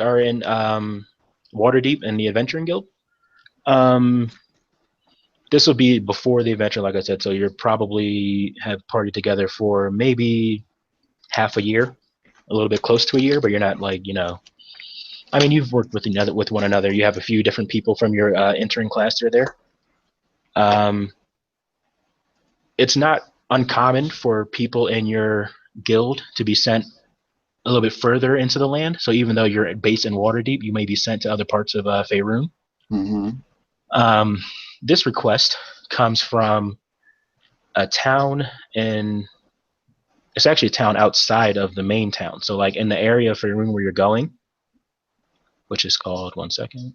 are in Waterdeep and the Adventuring Guild. This will be before the adventure, like I said, so you're probably have partied together for maybe half a year, a little bit close to a year, but you're not like, I mean, you've worked with one another. You have a few different people from your entering class that are there. It's not uncommon for people in your guild to be sent a little bit further into the land. So even though you're based in Waterdeep, you may be sent to other parts of Faerun. Mm-hmm. This request comes from a town it's actually a town outside of the main town. So like in the area of Faerun where you're going, which is called, one second.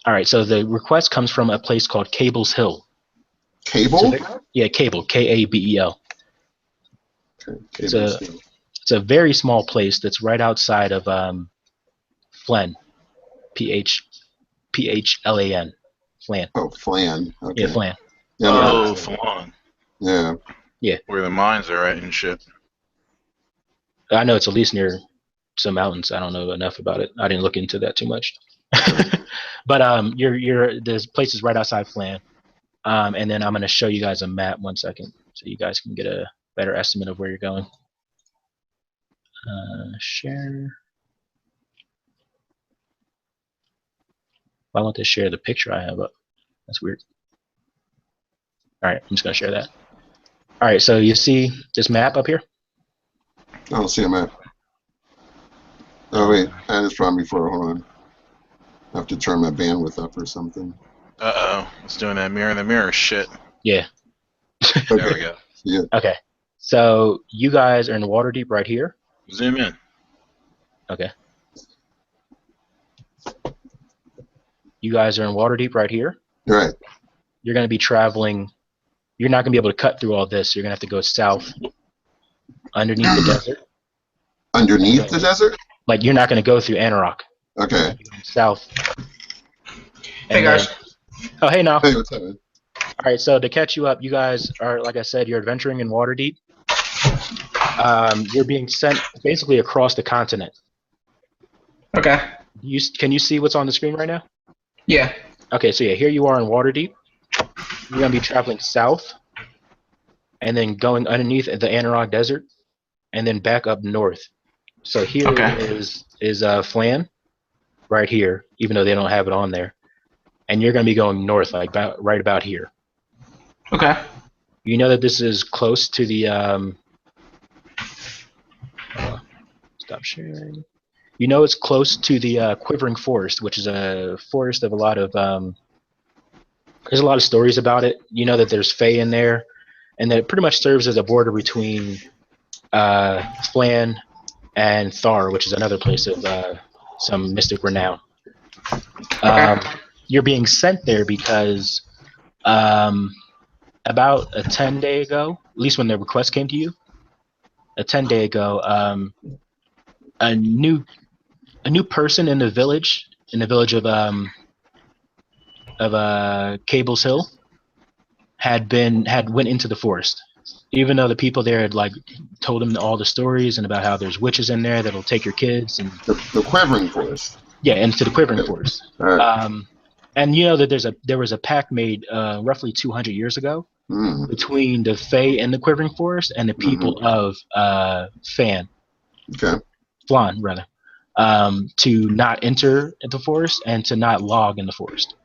All right, so the request comes from a place called Cable's Hill. Kabel? Yeah, Kabel, Kabel. Okay. It's a very small place that's right outside of Flen, Phlan. Flan. Oh, Flan. Okay. Yeah, Flan. Oh, Flan. Yeah. Yeah. Where the mines are at and shit. I know it's at least near some mountains. I don't know enough about it. I didn't look into that too much. But this place is right outside Flan. And then I'm going to show you guys a map 1 second so you guys can get a better estimate of where you're going. Share. I want to share the picture I have up. That's weird. All right, I'm just going to share that. All right, so you see this map up here? I don't see a map. Oh, wait. I had this problem before. Hold on. I have to turn my bandwidth up or something. Uh-oh. It's doing that mirror in the mirror shit. Yeah. Okay. There we go. Yeah. Okay. So you guys are in Waterdeep right here. Zoom in. Okay. You guys are in Waterdeep right here. Right. You're going to be traveling. You're not going to be able to cut through all this. You're going to have to go south underneath the desert. Underneath the desert? Like, you're not going to go through Anarok. Okay. South. Hey, guys. Oh, hey, now. Hey, what's up, man? All right, so to catch you up, you guys are, like I said, you're adventuring in Waterdeep. You're being sent basically across the continent. Okay. Can you see what's on the screen right now? Yeah. Okay, so yeah, here you are in Waterdeep. You're going to be traveling south and then going underneath the Anarok Desert and then back up north. So here is Flan right here, even though they don't have it on there. And you're going to be going north, like right about here. Okay. You know that this is close to the stop sharing. You know it's close to the Quivering Forest, which is a forest of a lot of there's a lot of stories about it. You know that there's Fae in there, and that it pretty much serves as a border between Flan and Thar, which is another place of some mystic renown. You're being sent there because about a 10-day ago, at least when the request came to you, a 10-day ago, a new person in the village of Cable's Hill had went into the forest. Even though the people there had like told him all the stories and about how there's witches in there that'll take your kids and the Quivering Forest. Yeah, into the Quivering Forest. All right. And you know that there was a pact made roughly 200 years ago between the Fae in the Quivering Forest and the people of Flan rather, to not enter the forest and to not log in the forest.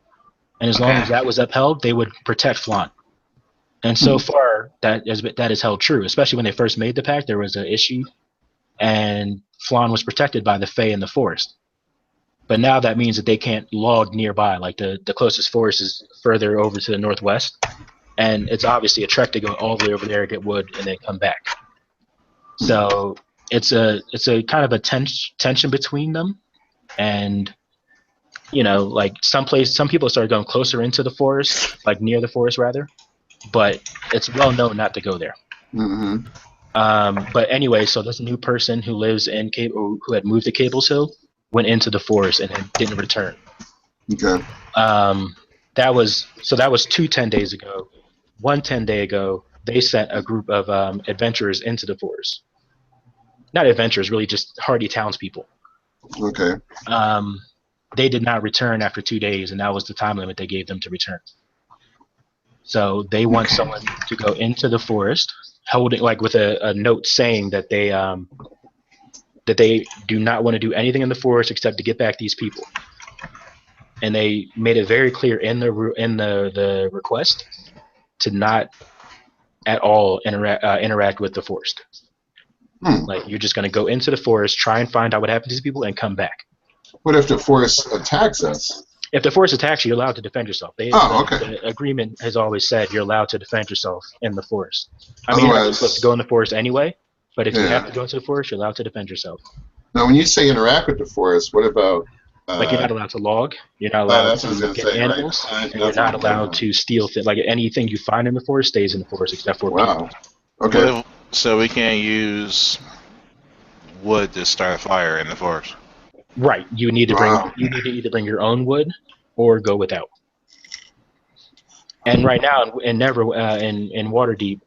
And as long as that was upheld, they would protect Flan. And so far, that is held true. Especially when they first made the pact, there was an issue, and Flan was protected by the Fae in the forest. But now that means that they can't log nearby. Like the closest forest is further over to the northwest, and it's obviously a trek to go all the way over there to get wood and then come back. So it's a kind of a tension between them, and you know, like some people started going closer into the forest, like near the forest rather, but it's well known not to go there. But anyway, so there's a new person who lives in who had moved to Cable's Hill, went into the forest and then didn't return. That was 2 10 days ago. 1 10 day ago, they sent a group of adventurers into the forest. Not adventurers, really just hardy townspeople. Okay. They did not return after 2 days, and that was the time limit they gave them to return. So they want someone to go into the forest, holding with a note saying that they do not want to do anything in the forest except to get back these people. And they made it very clear in the request to not at all interact with the forest. Like, you're just going to go into the forest, try and find out what happened to these people, and come back. What if the forest attacks us? If the forest attacks you, you're allowed to defend yourself. Okay. The agreement has always said you're allowed to defend yourself in the forest. I mean, you're not supposed to go in the forest anyway, but if you have to go into the forest, you're allowed to defend yourself. Now, when you say interact with the forest, what about... like, you're not allowed to log, you're not allowed to get animals, and you're not allowed to steal things. Like, anything you find in the forest stays in the forest except for people. Okay. So we can't use wood to start a fire in the forest. Right. You need to bring. You need to either bring your own wood or go without. And right now, in Waterdeep,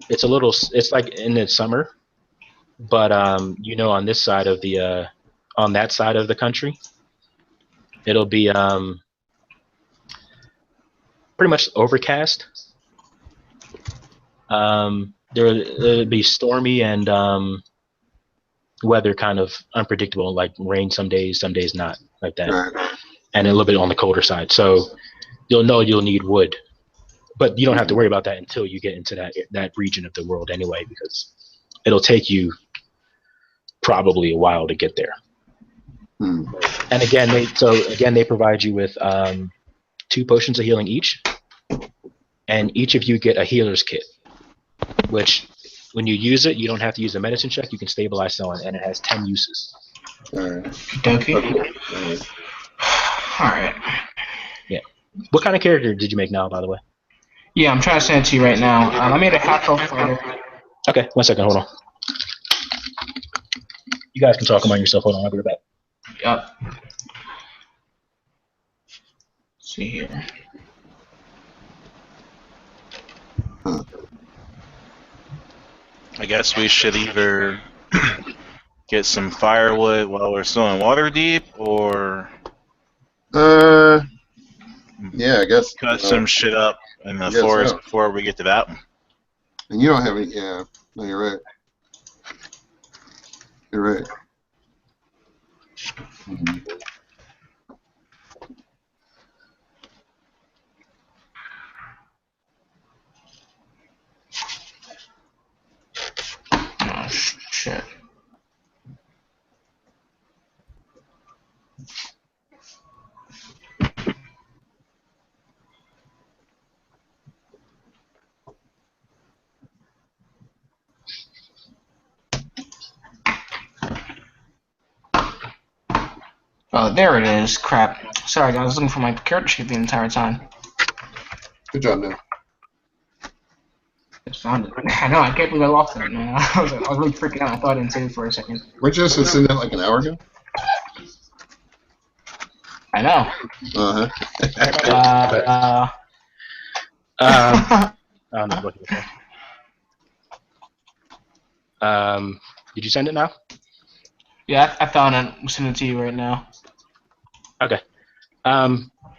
it's a little. It's like in the summer, but on this side of the on that side of the country, it'll be pretty much overcast. It'll be stormy and weather kind of unpredictable, like rain some days not, like that, and a little bit on the colder side. So you'll know you'll need wood, but you don't have to worry about that until you get into that region of the world anyway, because it'll take you probably a while to get there. And again, they provide you with 2 potions of healing each, and each of you get a healer's kit, which when you use it, you don't have to use a medicine check. You can stabilize someone, and it has 10 uses. Okay. Alright. Yeah. What kind of character did you make now, by the way? Yeah, I'm trying to send it to you right now. I made a half-elf fighter. Okay, 1 second, hold on. You guys can talk among yourself. Hold on, I'll be right back. Yep. Let's see here. I guess we should either get some firewood while we're still in Waterdeep, or yeah, I guess cut some shit up in the forest before we get to that one. And you don't have any. Yeah, no, you're right. You're right. Oh shit. Oh, there it is. Crap. Sorry, guys. I was looking for my character sheet the entire time. Good job, man. Just found it. I know. I can't believe I lost it, man. I was really freaking out. I thought I didn't save it for a second. Weren't you just in that like an hour ago? I know. I'm not looking at that. Did you send it now? Yeah, I found it. I'm sending it to you right now. Okay.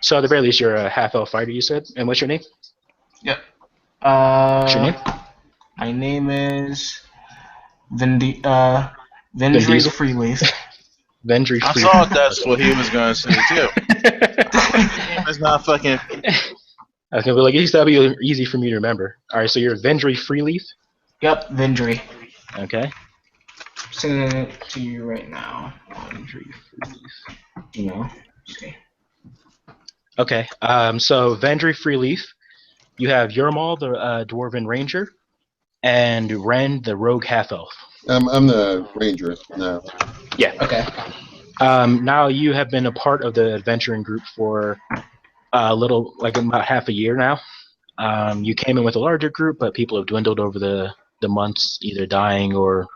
So at the very least, you're a half-elf fighter, you said? And what's your name? Yep. What's your name? My name is Vendry the Freeleaf. Vendry I Freeleaf. thought that's what he was going to say, too. It's not fucking... I was going to be like, at least that'll be easy for me to remember. Alright, so you're Vendry Freeleaf? Yep, Vendry. Okay. Sending it to you right now. Vendry Freeleaf. Okay. Okay, so Vendry Freeleaf, you have Yermal, the Dwarven Ranger, and Ren, the Rogue Half-Elf. I'm the Ranger now. Yeah. Okay. Now you have been a part of the adventuring group for a little, like about half a year now. You came in with a larger group, but people have dwindled over the months, either dying or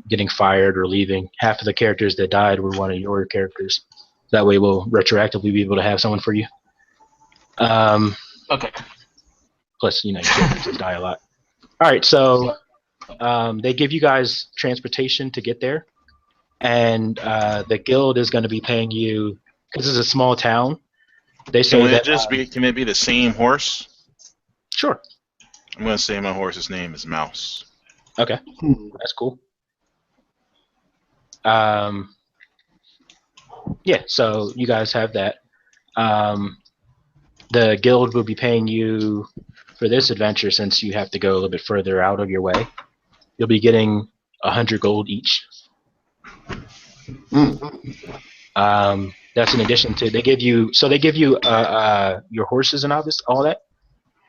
getting fired or leaving. Half of the characters that died were one of your characters. That way we'll retroactively be able to have someone for you. Okay. Plus, you can't die a lot. All right, so they give you guys transportation to get there, and the guild is going to be paying you because it's a small town. They say Can it be the same horse? Sure. I'm going to say my horse's name is Mouse. Okay, that's cool. Yeah, so you guys have that. The guild will be paying you for this adventure since you have to go a little bit further out of your way. You'll be getting 100 gold each. That's in addition to they give you your horses and all that.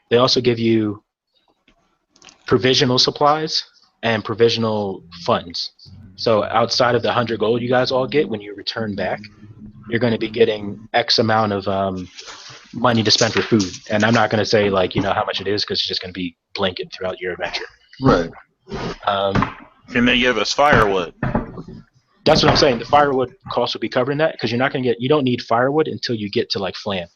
They also give you provisional supplies and provisional funds. So outside of the 100 gold you guys all get when you return back, you're going to be getting X amount of money to spend for food. And I'm not going to say how much it is because it's just going to be blanket throughout your adventure. Right. Can they give us firewood? That's what I'm saying. The firewood cost will be covering that because you don't need firewood until you get to Flan.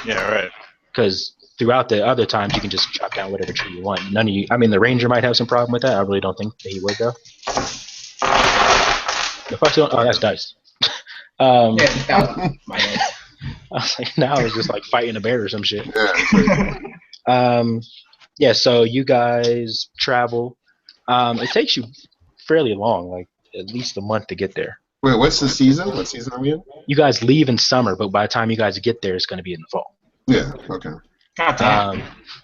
Yeah, right. Because throughout the other times you can just chop down whatever tree you want. None of you. I mean, the ranger might have some problem with that. I really don't think that he would though. Oh, that's dice. Yeah, that was my head. I was like, now it's just fighting a bear or some shit. Yeah. Yeah. So you guys travel. It takes you fairly long, at least a month to get there. Wait, what's the season? What season are we in? You guys leave in summer, but by the time you guys get there, it's going to be in the fall. Yeah. Okay.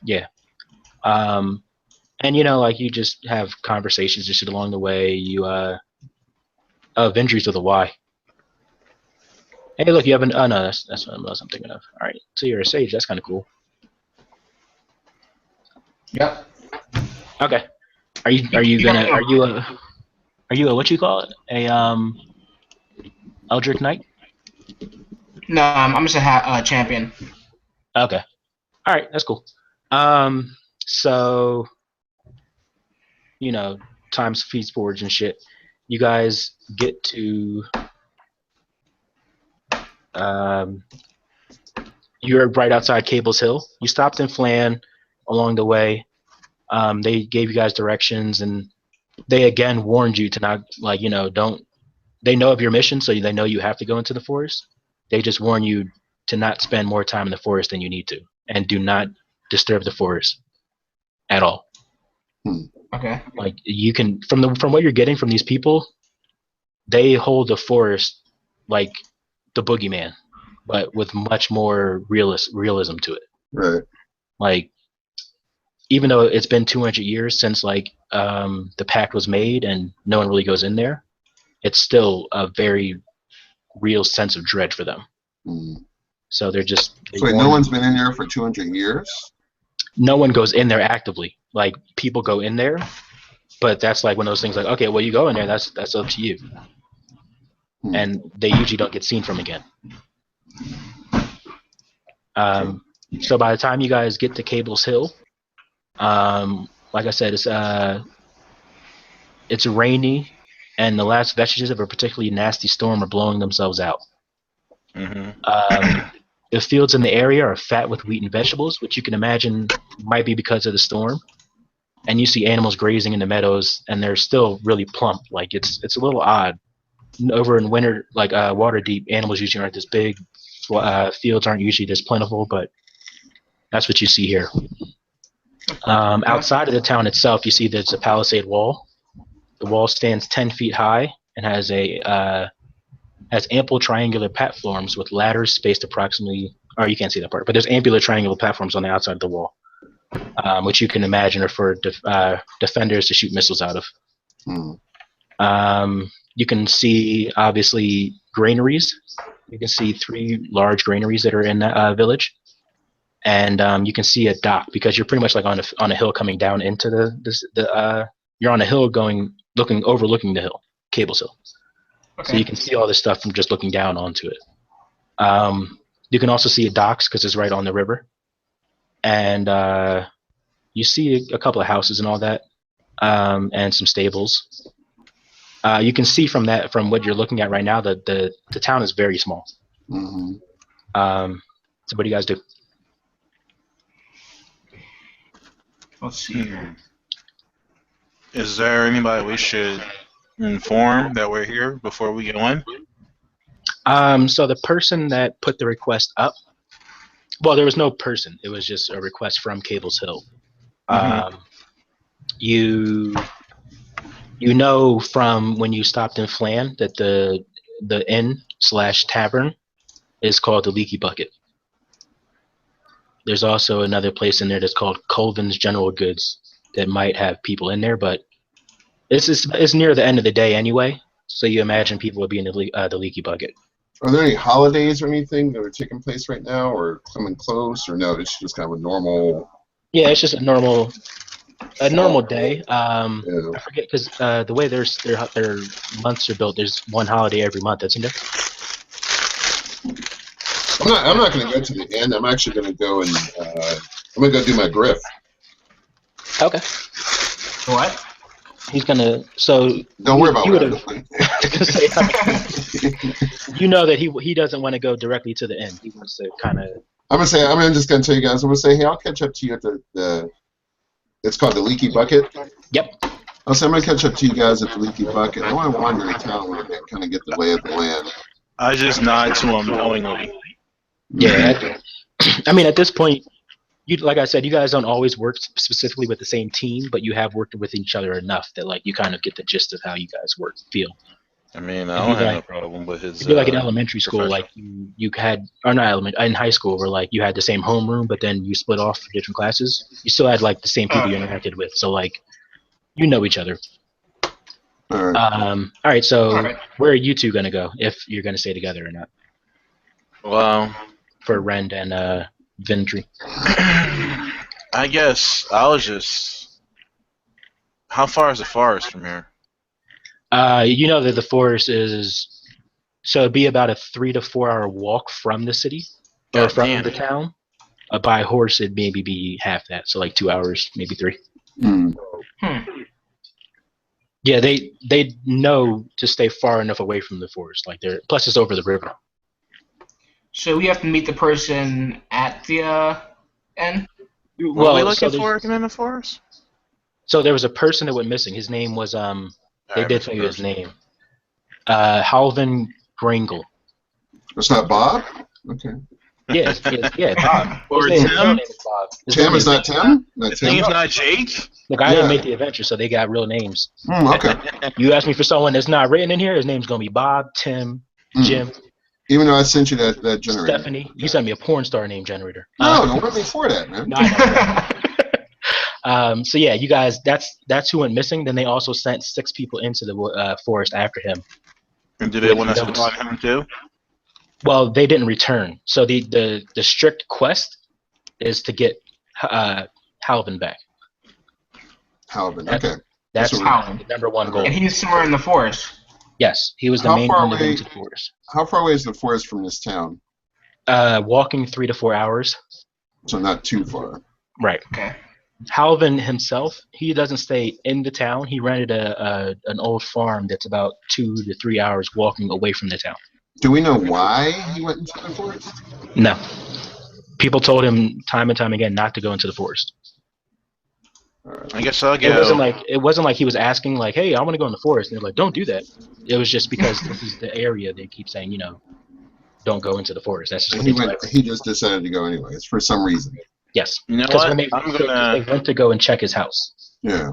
Yeah. And you just have conversations and shit along the way. You Ventries with a Y. Hey, look, you have an. Oh no, that's what I'm thinking of. All right, so you're a sage. That's kind of cool. Yep. Okay. Are you a what you call it? A Eldritch Knight? No, I'm just a champion. Okay. All right, that's cool. So times feeds forwards and shit. You guys get to you're right outside Cable's Hill. You stopped in Flan along the way. They gave you guys directions, and they again warned you to not don't. They know of your mission, so they know you have to go into the forest. They just warn you to not spend more time in the forest than you need to, and do not disturb the forest at all. Okay. You can from what you're getting from these people, they hold the forest like the boogeyman, but with much more realism to it. Right. Even though it's been 200 years since the pact was made and no one really goes in there, it's still a very real sense of dread for them. So they're just. Wait, no one's been in there for 200 years? No one goes in there actively. People go in there, but that's one of those things okay, well, you go in there, that's up to you. And they usually don't get seen from again. So by the time you guys get to Cable's Hill, like I said, it's rainy, and the last vestiges of a particularly nasty storm are blowing themselves out. The fields in the area are fat with wheat and vegetables, which you can imagine might be because of the storm. And you see animals grazing in the meadows, and they're still really plump. It's a little odd. Over in winter, Waterdeep, animals usually aren't this big. Fields aren't usually this plentiful, but that's what you see here. Outside of the town itself, you see there's a palisade wall. The wall stands 10 feet high and has ample triangular platforms with ladders spaced approximately. Or you can't see that part, but there's ample triangular platforms on the outside of the wall, which you can imagine are for defenders to shoot missiles out of. You can see obviously granaries. You can see 3 large granaries that are in that village. And you can see a dock because you're pretty much on a hill coming down into you're on a hill overlooking the hill, Cable's Hill. Okay. So you can see all this stuff from just looking down onto it. You can also see a docks because it's right on the river. And you see a couple of houses and all that, and some stables. You can see from what you're looking at right now that the town is very small. So what do you guys do? Let's see. Is there anybody we should inform that we're here before we go in? So the person that put the request up, well, there was no person. It was just a request from Cable's Hill. You know from when you stopped in Flan that the inn/tavern is called the Leaky Bucket. There's also another place in there that's called Colvin's General Goods that might have people in there, but it's near the end of the day anyway, so you imagine people would be in the Leaky Bucket. Are there any holidays or anything that are taking place right now, or coming close, or no? It's just kind of a normal. Yeah, it's just a normal day. I forget because the way their months are built, there's one holiday every month, isn't there? I'm not going to go to the end. I'm actually going to go and I'm going to go do my griff. Okay. What? He's gonna. So don't worry about it. You know that he doesn't want to go directly to the end. He wants to kind of. I'm just gonna tell you guys. I'm gonna say, hey, I'll catch up to you at the. It's called the Leaky Bucket. Yep. I'll say I'm gonna catch up to you guys at the Leaky Bucket. I want to wander the town a little bit, kind of get the lay of the land. I just nod to him knowingly. Yeah. I mean, at this point, like I said, you guys don't always work specifically with the same team, but you have worked with each other enough that like you kind of get the gist of how you guys feel. I mean, I don't have no problem with his. You're like in elementary school, like you had, or not in high school, where like you had the same homeroom, but then you split off for different classes. You still had like the same people you interacted with, so like you know each other. All right. All right. So where are you two gonna go if you're gonna stay together or not? Well, for Rend and Ventry. I guess I'll just. How far is the forest from here? You know that the forest is, so it'd be about a 3 to 4 hour walk from the city or from the town. By horse, it'd maybe be half that, so like 2 hours, maybe 3. Yeah, they know to stay far enough away from the forest. Like plus it's over the river. So we have to meet the person at the end. What are we looking for again in the forest? So there was a person that went missing. His name was They did tell you his name. Halvin Graingle. That's not Bob? Okay. Yeah, Bob. Or Tim? Tim is not Tim? His name's not Jake? Look, I didn't make the adventure, so they got real names. Okay. You ask me for someone that's not written in here, his name's going to be Bob, Tim, Jim. Even though I sent you that generator. Stephanie. You sent me a porn star name generator. No, don't let me for that, man. So yeah, you guys, that's who went missing. Then they also sent 6 people into the forest after him. And did they want us to find him too? Well, they didn't return. So the strict quest is to get Halvin back. Halvin, okay. That's Halvin. The #1 goal. And he's somewhere in the forest. Yes, he was the main one to go into the forest. How far away is the forest from this town? Walking 3 to 4 hours. So not too far. Right. Okay. Halvin himself, he doesn't stay in the town. He rented an old farm that's about 2 to 3 hours walking away from the town. Do we know why he went into the forest? No. People told him time and time again not to go into the forest. I guess I'll go. It wasn't like he was asking like, "Hey, I want to go in the forest." And they're like, "Don't do that." It was just because this is the area they keep saying, don't go into the forest. That's just what he just decided to go anyways for some reason. Yes. You know what? They went to go and check his house. Yeah.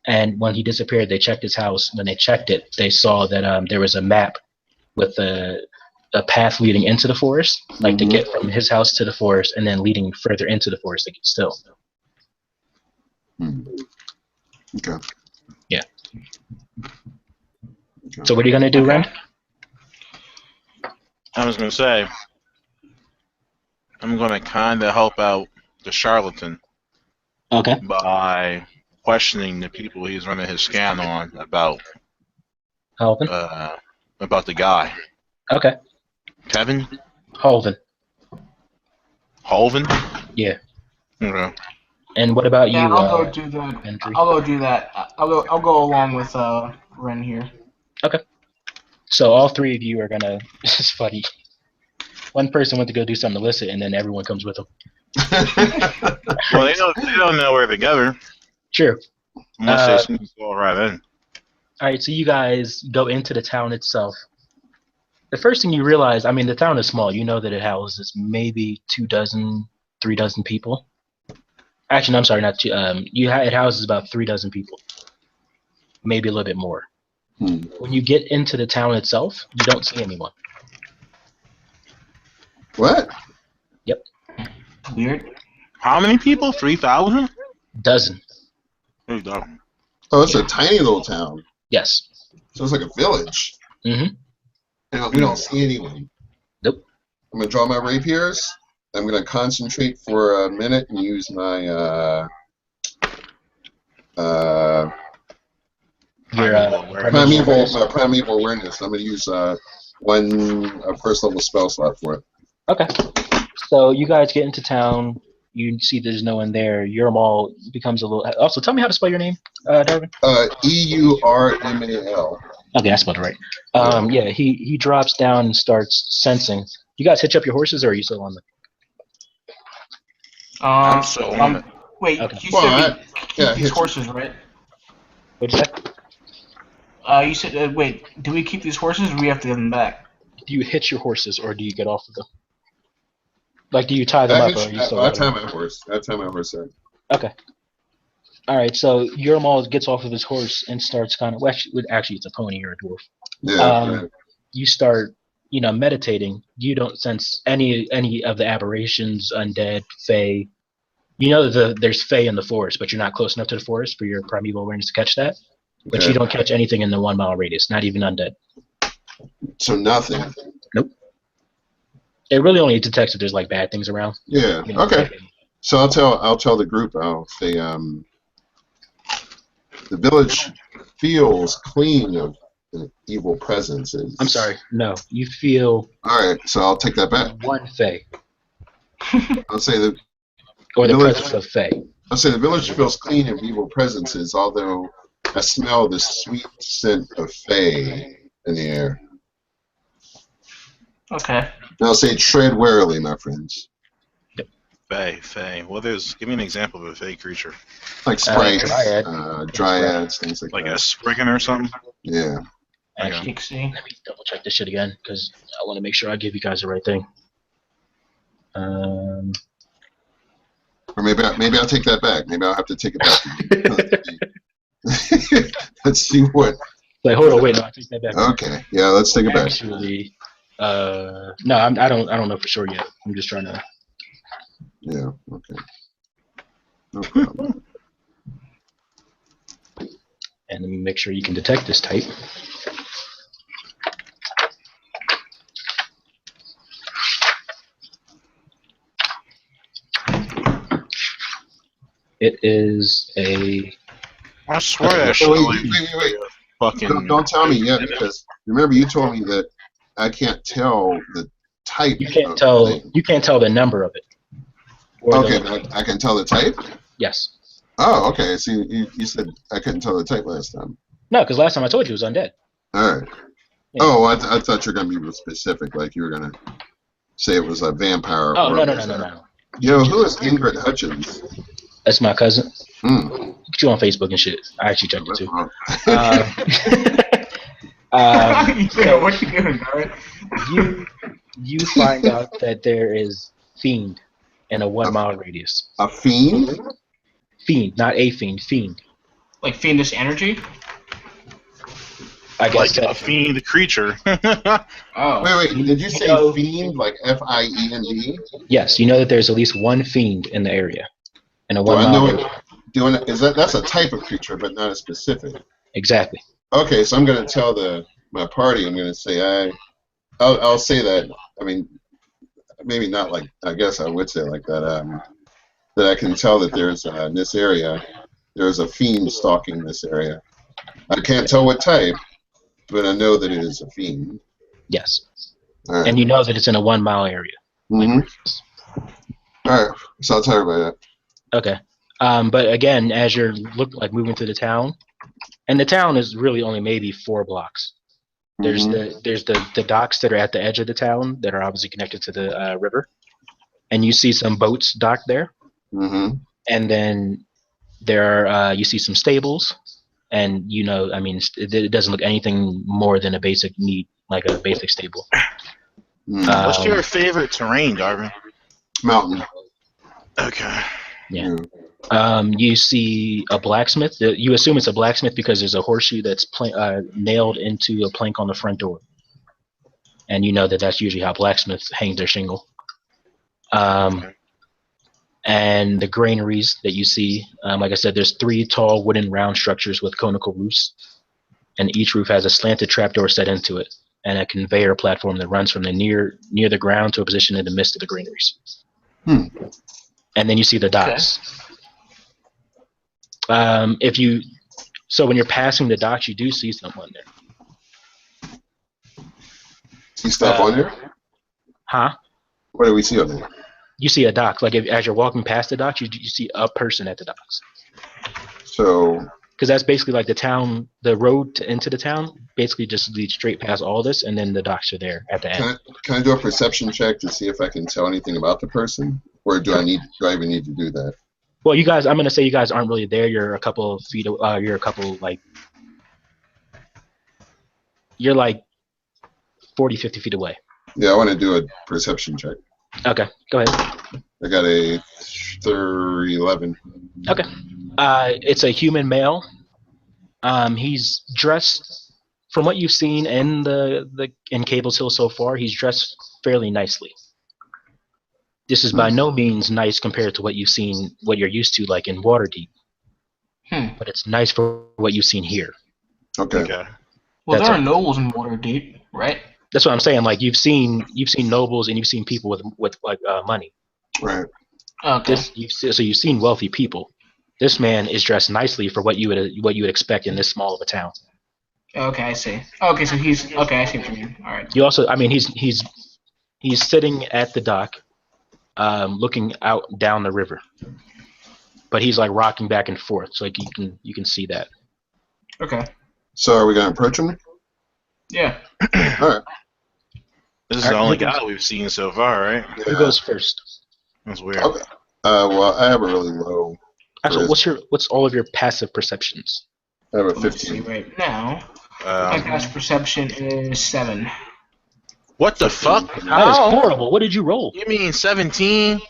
And when he disappeared, they checked his house. When they checked it, they saw that there was a map with a path leading into the forest, like to get from his house to the forest, and then leading further into the forest still. Okay. Yeah. Okay. So what are you gonna do, Ren? I was gonna say, I'm gonna kind of help out the charlatan. Okay. By questioning the people he's running his scan on about the guy. Okay. Kevin? Halvin. Halvin? Yeah. Okay. And what about you? I'll go do that. I'll go do that. I'll go along with Ren here. Okay. So all 3 of you are gonna. This is funny. One person went to go do something illicit, and then everyone comes with him. Well, they don't know we're together. Sure. Unless they go right in. All right, so you guys go into the town itself. The first thing you realize, I mean, the town is small. You know that it houses maybe 3 dozen people. Actually, no, I'm sorry, not two. It houses about 3 dozen people, maybe a little bit more. When you get into the town itself, you don't see anyone. What? Yep. Weird. How many people? 3,000? Dozen. Oh, it's a tiny little town. Yes. So it's like a village. Mm-hmm. And we don't see anyone. Nope. I'm going to draw my rapiers. I'm going to concentrate for a minute and use my primeval awareness. I'm going to use one first level spell slot for it. Okay. So you guys get into town. You see there's no one there. Eurmal becomes a little... Also, tell me how to spell your name, Darwin. Eurmal. Okay, I spelled it right. Yeah, he drops down and starts sensing. You guys hitch up your horses, or are you still on the... I'm still on it. Wait, Okay. you said keep these horses, right? What'd you say? You said, wait, do we keep these horses, or do we have to get them back? Do you hitch your horses, or do you get off of them? Like, do you tie them up, or are you still... I tie my horse. Okay. All right, so Eurmal gets off of his horse and starts kind of... Well, actually, it's a pony or a dwarf. Yeah, right. You start, meditating. You don't sense any of the aberrations, undead, fae. You know that there's fae in the forest, but you're not close enough to the forest for your primeval awareness to catch that. But you don't catch anything in the 1 mile radius, not even undead. So nothing. Nope. It really only detects if there's like bad things around. Yeah. Okay. So I'll tell the group. I'll say the village feels clean of evil presences. I'm sorry. No, you feel. All right. So I'll take that back. One fae. I'll say the. Or the presence of fae. I'll say the village feels clean of evil presences, although I smell the sweet scent of fae in the air. Okay. And I'll say tread warily, my friends. Yep. Fae. Give me an example of a fae creature. Like sprites, dryads, things like that. Like that. a spriggan or something? Yeah. Actually, let me double check this shit again, because I want to make sure I give you guys the right thing. Or maybe I'll take that back. Maybe I'll have to take it back. Let's see what. Wait, hold on. Wait, no, I take that back. Okay. Yeah, let's take it back. Actually, no, I don't know for sure yet. I'm just trying to. Yeah. Okay. No problem. And let me make sure you can detect this type. It is a... I swear that shit. Wait. Fucking... Don't tell me yet, because remember you told me that I can't tell the type. You can't tell. You can't tell the number of it. Okay, but I can tell the type. Yes. Oh, okay. See, you said I couldn't tell the type last time. No, because last time I told you it was undead. All right. Yeah. Oh, I thought you were gonna be specific, like you were gonna say it was a vampire. Oh, no. Yo, who is Ingrid Hutchins? That's my cousin. Put you on Facebook and shit. I actually checked it too. So what you doing, Darren? You find out that there is fiend in a 1 mile radius. A fiend? Fiend, not a fiend. Fiend. Like fiendish energy? I guess like a fiend creature. Oh. Wait. Did you say fiend, like F-I-E-N-D? Yes, you know that there's at least one fiend in the area. In a 1 mile radius. That's a type of creature, but not a specific. Exactly. Okay, so I'm going to tell my party. I'm going to say I'll say that. I mean, maybe not like. I guess I would say like that. That I can tell that there's in this area, there's a fiend stalking this area. I can't tell what type, but I know that it is a fiend. Yes. Right. And you know that it's in a 1 mile area. Mm-hmm. All right, so I'll tell everybody that. Okay. But again, as you're moving through the town, and the town is really only maybe 4 blocks. There's the docks that are at the edge of the town that are obviously connected to the river, and you see some boats docked there. Mm-hmm. And then there are you see some stables, and I mean, it doesn't look anything more than a basic need, like a basic stable. What's your favorite terrain, Darwin? Mountain. Okay. Yeah. You see a blacksmith. You assume it's a blacksmith because there's a horseshoe that's nailed into a plank on the front door, and you know that's usually how blacksmiths hang their shingle. And the granaries that you see, like I said, there's 3 tall wooden round structures with conical roofs, and each roof has a slanted trapdoor set into it, and a conveyor platform that runs from the near the ground to a position in the midst of the granaries. And then you see the docks. Okay. So when you're passing the docks, you do see someone there. See stuff on there? Huh? What do we see on there? You see a dock. Like as you're walking past the docks, you see a person at the docks. So. Because that's basically like the road into the town basically just leads straight past all this, and then the docks are there at the end. Can I do a perception check to see if I can tell anything about the person, or do I even need to do that? Well, you guys, I'm gonna say you guys aren't really there. You're a couple of feet. You're like 40, 50 feet away. Yeah, I want to do a perception check. Okay, go ahead. I got a 11. Okay. It's a human male. He's dressed, from what you've seen in in Cable's Hill so far, he's dressed fairly nicely. This is by no means nice compared to what you're used to, like in Waterdeep. But it's nice for what you've seen here. Okay. Well, there are nobles in Waterdeep, right? That's what I'm saying. Like you've seen nobles and you've seen people with money. Right. Okay. So you've seen wealthy people. This man is dressed nicely for what you would expect in this small of a town. Okay, I see. Okay, so I see what you mean. All right. You also, I mean, he's sitting at the dock, looking out down the river, but he's like rocking back and forth, so like you can see that. Okay. So are we gonna approach him? Yeah. All right. This is the only guy we've seen so far, right? Yeah. Who goes first? That's weird. Okay. Well, I have a really low. Actually, what's all of your passive perceptions? I have a 15 right now. My passive perception is 7. What the fuck? That is horrible. What did you roll? You mean 17?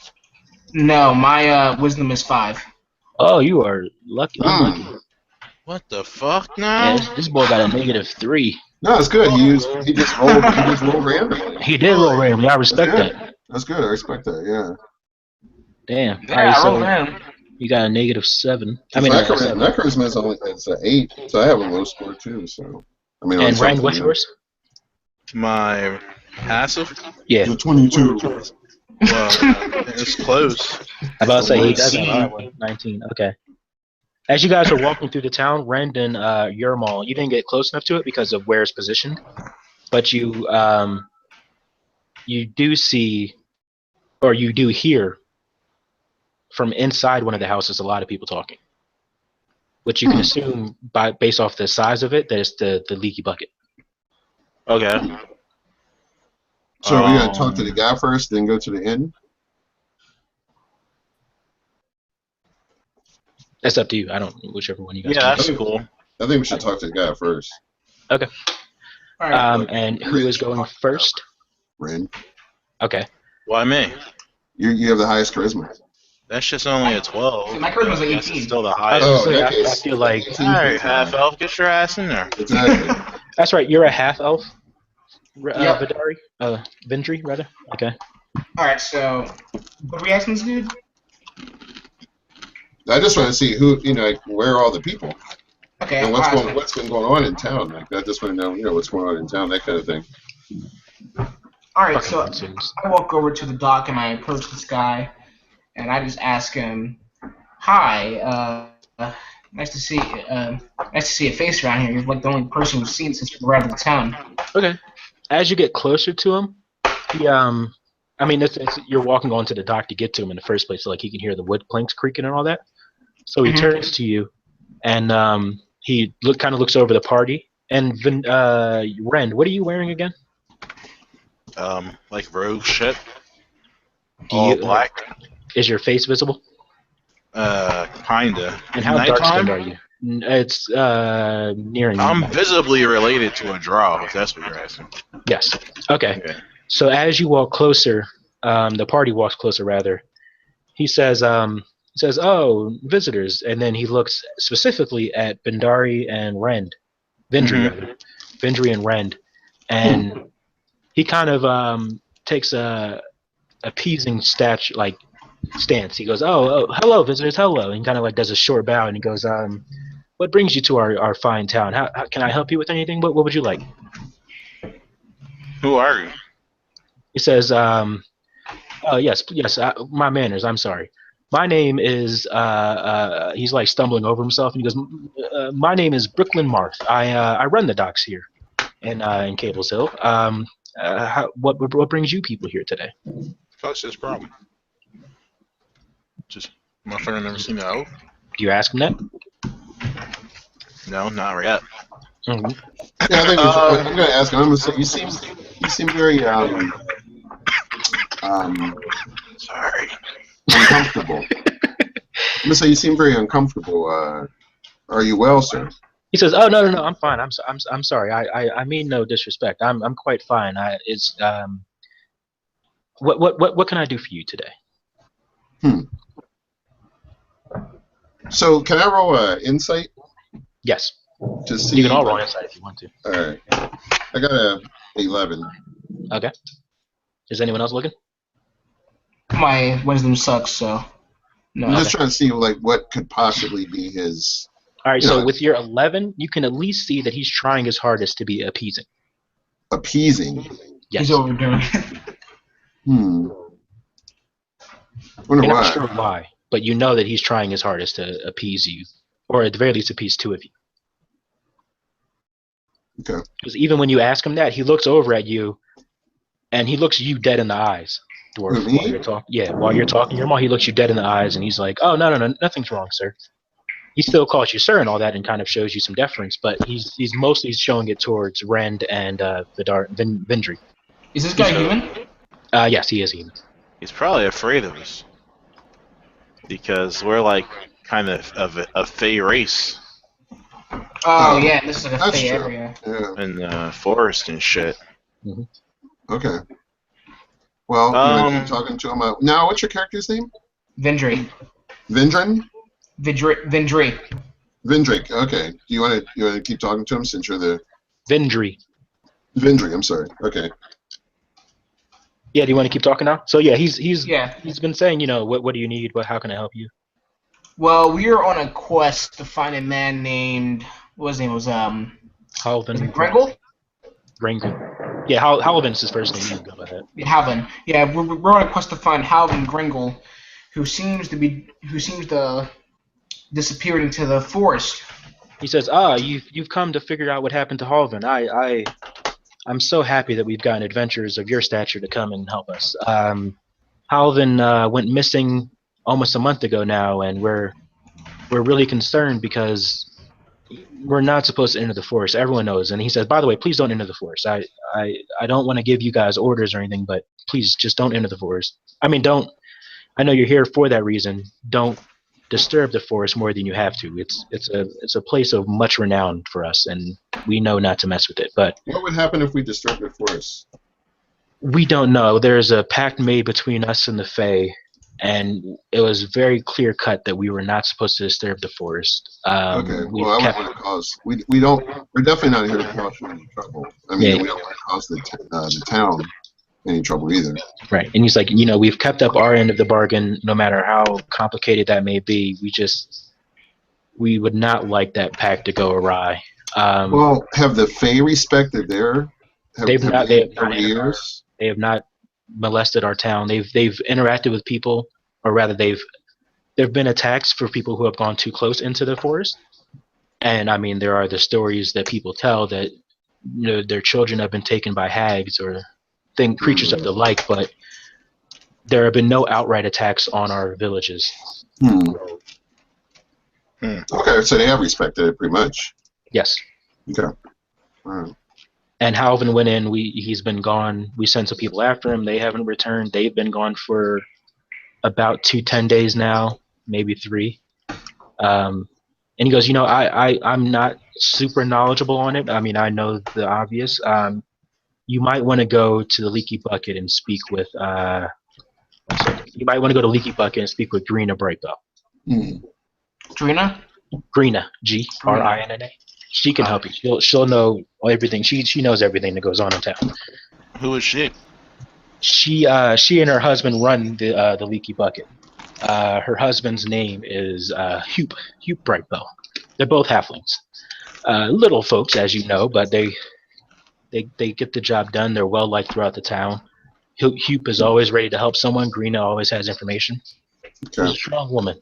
No, my wisdom is 5. Oh, you are lucky. Unlucky. What the fuck now? Yeah, this boy got a -3. No, it's good. He just rolled randomly. He did roll randomly. I respect that. That's good. I respect that. Yeah. Damn. Yeah, all right, I rolled random. You got a -7. I mean, my charisma is only 8, so I have a low score too. So I mean. And Ryan, what's yours? My passive? Yeah. 22. Well, it's close. I'm about to say he does have 19. Okay. As you guys are walking through the town, Rend and Yermal, you didn't get close enough to it because of where it's positioned, but you do see, or you do hear, from inside one of the houses a lot of people talking, which you can assume based off the size of it that it's the leaky bucket. Okay. So are we gonna talk to the guy first, then go to the inn? That's up to you. I don't, whichever one you guys. Yeah, that's cool. I think we should talk to the guy first. Okay. All right. And who is going first? Ren. Okay. Why me? You have the highest charisma. That's just only a 12. My charisma's like 18. It's still the highest. I feel like. Alright, half elf, get your ass in there. Exactly. That's right. You're a half elf. Yep. Vendry, rather. Okay. All right. So, what reactions, dude? I just want to see who, like, where are all the people? Okay. And what's been going on in town? Like, I just want to know, what's going on in town, that kind of thing. All right. So I walk over to the dock and I approach this guy, and I just ask him, "Hi, nice to see a face around here. You're like the only person we've seen since you arrived in town." Okay. As you get closer to him, he I mean, you're walking onto the dock to get to him in the first place, so like he can hear the wood planks creaking and all that. So he turns to you, and he kind of looks over the party. And Ren, what are you wearing again? Like rogue shit. All black. Is your face visible? Kinda. And how dark-skinned are you? It's nearing. I'm visibly related to a drow, if that's what you're asking. Yes. Okay. So as you walk closer, the party walks closer rather. He says, "Oh, visitors," and then he looks specifically at Vindri and Rend, Vindri and Rend, and he kind of takes a appeasing stance. He goes, "Oh, hello, visitors, hello," and kind of like does a short bow, and he goes, "What brings you to our fine town? How can I help you with anything? What would you like?" Who are you? He says, "Oh, yes, my manners. I'm sorry. My name is." He's like stumbling over himself, and he goes, "My name is Brooklyn Marth. I run the docks here in Cable's Hill. What brings you people here today?" What's his problem? Just my friend never seen that out. Do you ask him that? No, not yet. Mm-hmm. Yeah, I think I'm going to ask him. I'm going to say you seem very sorry, uncomfortable. I'm going to say you seem very uncomfortable. Are you well, sir? He says, "Oh no, I'm fine. I'm sorry. I mean no disrespect. I'm quite fine. What can I do for you today?" So can I roll insight? Yes. To see. You can all roll insight if you want to. All right. I got a 11. Okay. Is anyone else looking? My wisdom sucks, so no. I'm just trying to see what could possibly be his. All right. So with your 11, you can at least see that he's trying his hardest to be appeasing. Appeasing. He's Yes. overdoing it. You're not sure why, but you know that he's trying his hardest to appease you, or at the very least appease two of you. Okay. Because even when you ask him that, he looks over at you, and he looks you dead in the eyes, dwarf. While you're talking, while you're talking your mom, he looks you dead in the eyes, and he's like, "Oh no, nothing's wrong, sir." He still calls you sir and all that, and kind of shows you some deference, but he's mostly showing it towards Rend and Vindri. Is this guy human? Yes, he is human. He's probably afraid of us because we're like kind of a Fey race. Oh yeah, this is like a Fey area. Yeah. In the forest and shit. Mm-hmm. Okay. Well, you want to keep talking to him. Now, what's your character's name? Vindri. Vindrin? Vindri. Vindrick. Okay. Do you want to keep talking to him since you're the Vindri. Vindri. I'm sorry. Okay. Yeah. Do you want to keep talking now? So yeah, he's been saying, what do you need? How can I help you? Well, we are on a quest to find a man named his name was Halvin Graingle. Graingle. Yeah, Halvin's his first name. You can go by that. Halvin. Yeah, we're on a quest to find Halvin Graingle, who seems to disappeared into the forest. He says, you've come to figure out what happened to Halvin. I'm so happy that we've gotten adventurers of your stature to come and help us. Halvin went missing almost a month ago now, and we're really concerned because we're not supposed to enter the forest. Everyone knows. And he says, by the way, please don't enter the forest. I don't want to give you guys orders or anything, but please just don't enter the forest. I mean, I know you're here for that reason. Don't disturb the forest more than you have to. It's a place of much renown for us, and we know not to mess with it. But what would happen if we disturbed the forest? We don't know. There's a pact made between us and the Fae, and it was very clear cut that we were not supposed to disturb the forest. Okay. Well, I wouldn't want to cause. We're definitely not here to cause you any trouble. I mean, we don't want to cause the town any trouble either. Right. And he's like, we've kept up our end of the bargain, no matter how complicated that may be. We would not like that pact to go awry. Well, have the Fae respected their? They have not molested our town. They've interacted with people, or rather, there've been attacks for people who have gone too close into the forest. And I mean, there are the stories that people tell that their children have been taken by hags or creatures of the like, but there have been no outright attacks on our villages. Okay, so they have respected it pretty much. Yes. Okay. All right. And Halvin went in. He's been gone. We sent some people after him. They haven't returned. They've been gone for about 10 days now, maybe 3. And he goes, I'm not super knowledgeable on it. I mean, I know the obvious. You might want to go to the Leaky Bucket and speak with. You might want to go to Leaky Bucket and speak with Greena Brightbow. Drina? Greena, Grina. She can help you. She'll know everything. She knows everything that goes on in town. Who is she? She and her husband run the Leaky Bucket. Her husband's name is Hugh Brightbow. They're both halflings. Little folks, as you know, but they get the job done. They're well liked throughout the town. Hugh is always ready to help someone. Greena always has information. Okay. She's a strong woman.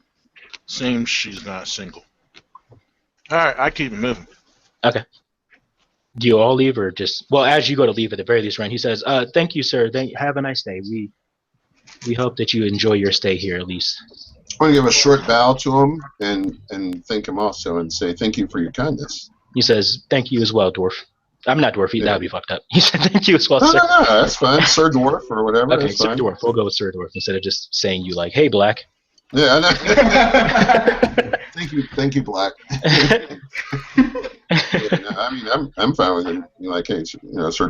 Seems she's not single. All right, I keep moving. Okay. Do you all leave or just... Well, as you go to leave at the very least, Ryan, he says, thank you, sir. Have a nice day. We hope that you enjoy your stay here at least. I want to give a short bow to him and thank him also and say thank you for your kindness. He says, thank you as well, dwarf. I'm not dwarf. That would be fucked up. He said, thank you as well, sir. No, that's fine. Sir Dwarf or whatever. Okay, Sir Dwarf. We'll go with Sir Dwarf instead of just saying you like, hey, Black. Yeah, I know. Thank you, Black. I mean, I'm fine with him. Like, hey, Sir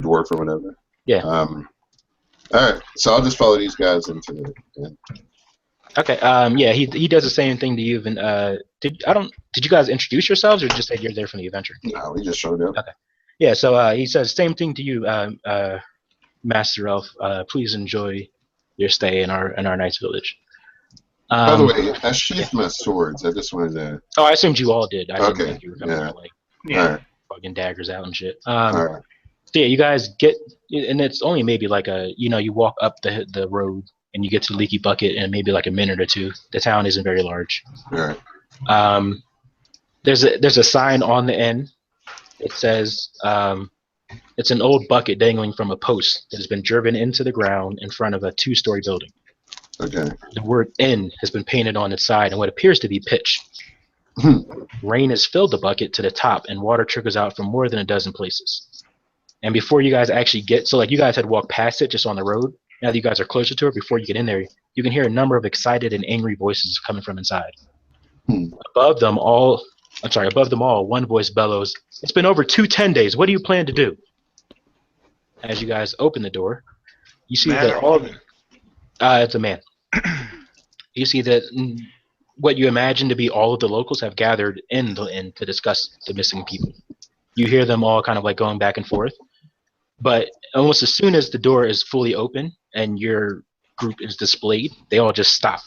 Dwarf or whatever. Yeah. All right, so I'll just follow these guys into the. Yeah. Okay. Yeah, he does the same thing to you. And did you guys introduce yourselves or just say you're there from the adventure? No, we just showed up. Okay. Yeah. So he says same thing to you, Master Elf. Please enjoy your stay in our nice village. By the way, I sheathed my swords. I just wanted to. Oh, I assumed you all did. I didn't Okay. think you were coming out like fucking daggers out and shit. All right. So yeah, you guys get, and it's only maybe like you walk up the road and you get to the Leaky Bucket in maybe like a minute or 2. The town isn't very large. All right. There's a sign on the end. It says it's an old bucket dangling from a post that has been driven into the ground in front of a 2-story building. Okay. The word "inn" has been painted on its side in what appears to be pitch. Rain has filled the bucket to the top, and water trickles out from more than a dozen places. And before you guys actually get, so like you guys had walked past it just on the road. Now that you guys are closer to it, before you get in there, you can hear a number of excited and angry voices coming from inside. Above them all, one voice bellows, "It's been over 10 days. What do you plan to do?" As you guys open the door, you see that all. It's a man. You see that what you imagine to be all of the locals have gathered in the inn to discuss the missing people. You hear them all kind of like going back and forth. But almost as soon as the door is fully open and your group is displayed, they all just stop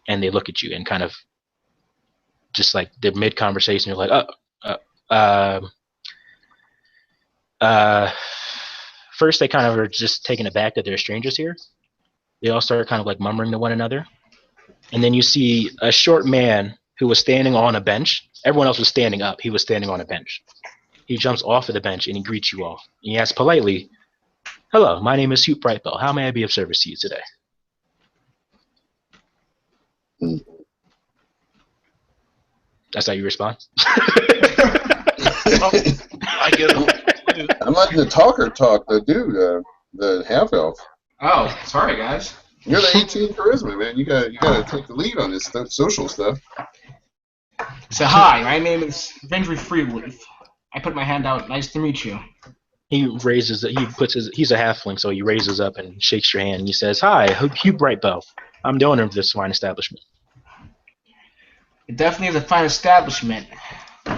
and they look at you and kind of just like they're mid-conversation. You're like, first they kind of are just taken aback that they're strangers here. They all start kind of like murmuring to one another. And then you see a short man who was standing on a bench. Everyone else was standing up. He was standing on a bench. He jumps off of the bench and he greets you all. And he asks politely, "Hello, my name is Hugh Brightbow. How may I be of service to you today?" That's how you respond? I get it. I'm letting the talker talk, the dude, the half-elf. Oh, sorry, guys. You're the 18 charisma, man. You gotta take the lead on this social stuff. So hi, my name is Benjamin Freeleaf. I put my hand out. Nice to meet you. He's a halfling, so he raises up and shakes your hand and he says, "Hi, Hugh Brightbow. I'm the owner of this fine establishment." It definitely is a fine establishment.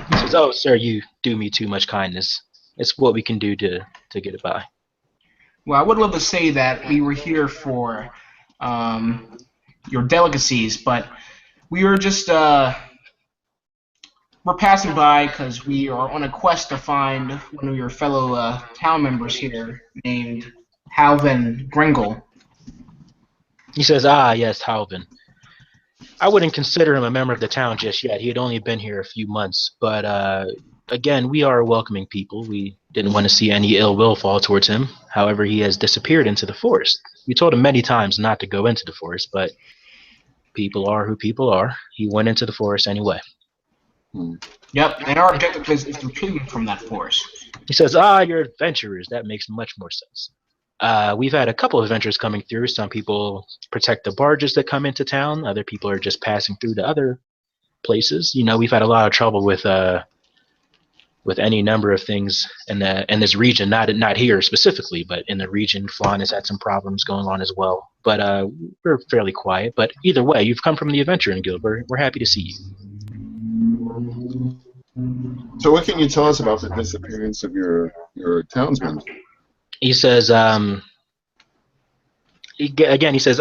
He says, "Oh, sir, you do me too much kindness. It's what we can do to get it by." Well, I would love to say that we were here for your delicacies, but we were just we're passing by because we are on a quest to find one of your fellow town members here named Halvin Graingle. He says, "Ah, yes, Halvin. I wouldn't consider him a member of the town just yet. He had only been here a few months. But again, we are welcoming people. We didn't want to see any ill will fall towards him. However, he has disappeared into the forest. We told him many times not to go into the forest, but people are who people are. He went into the forest anyway." Yep, and our objective is to retrieve him from that forest. He says, "Ah, you're adventurers. That makes much more sense. We've had a couple of adventurers coming through. Some people protect the barges that come into town. Other people are just passing through to other places. You know, we've had a lot of trouble with any number of things in this region. Not here specifically, but in the region, Flan has had some problems going on as well. But we're fairly quiet. But either way, you've come from the Adventuring Guild. We're happy to see you. So, what can you tell us about the disappearance of your townsmen? He says, he says,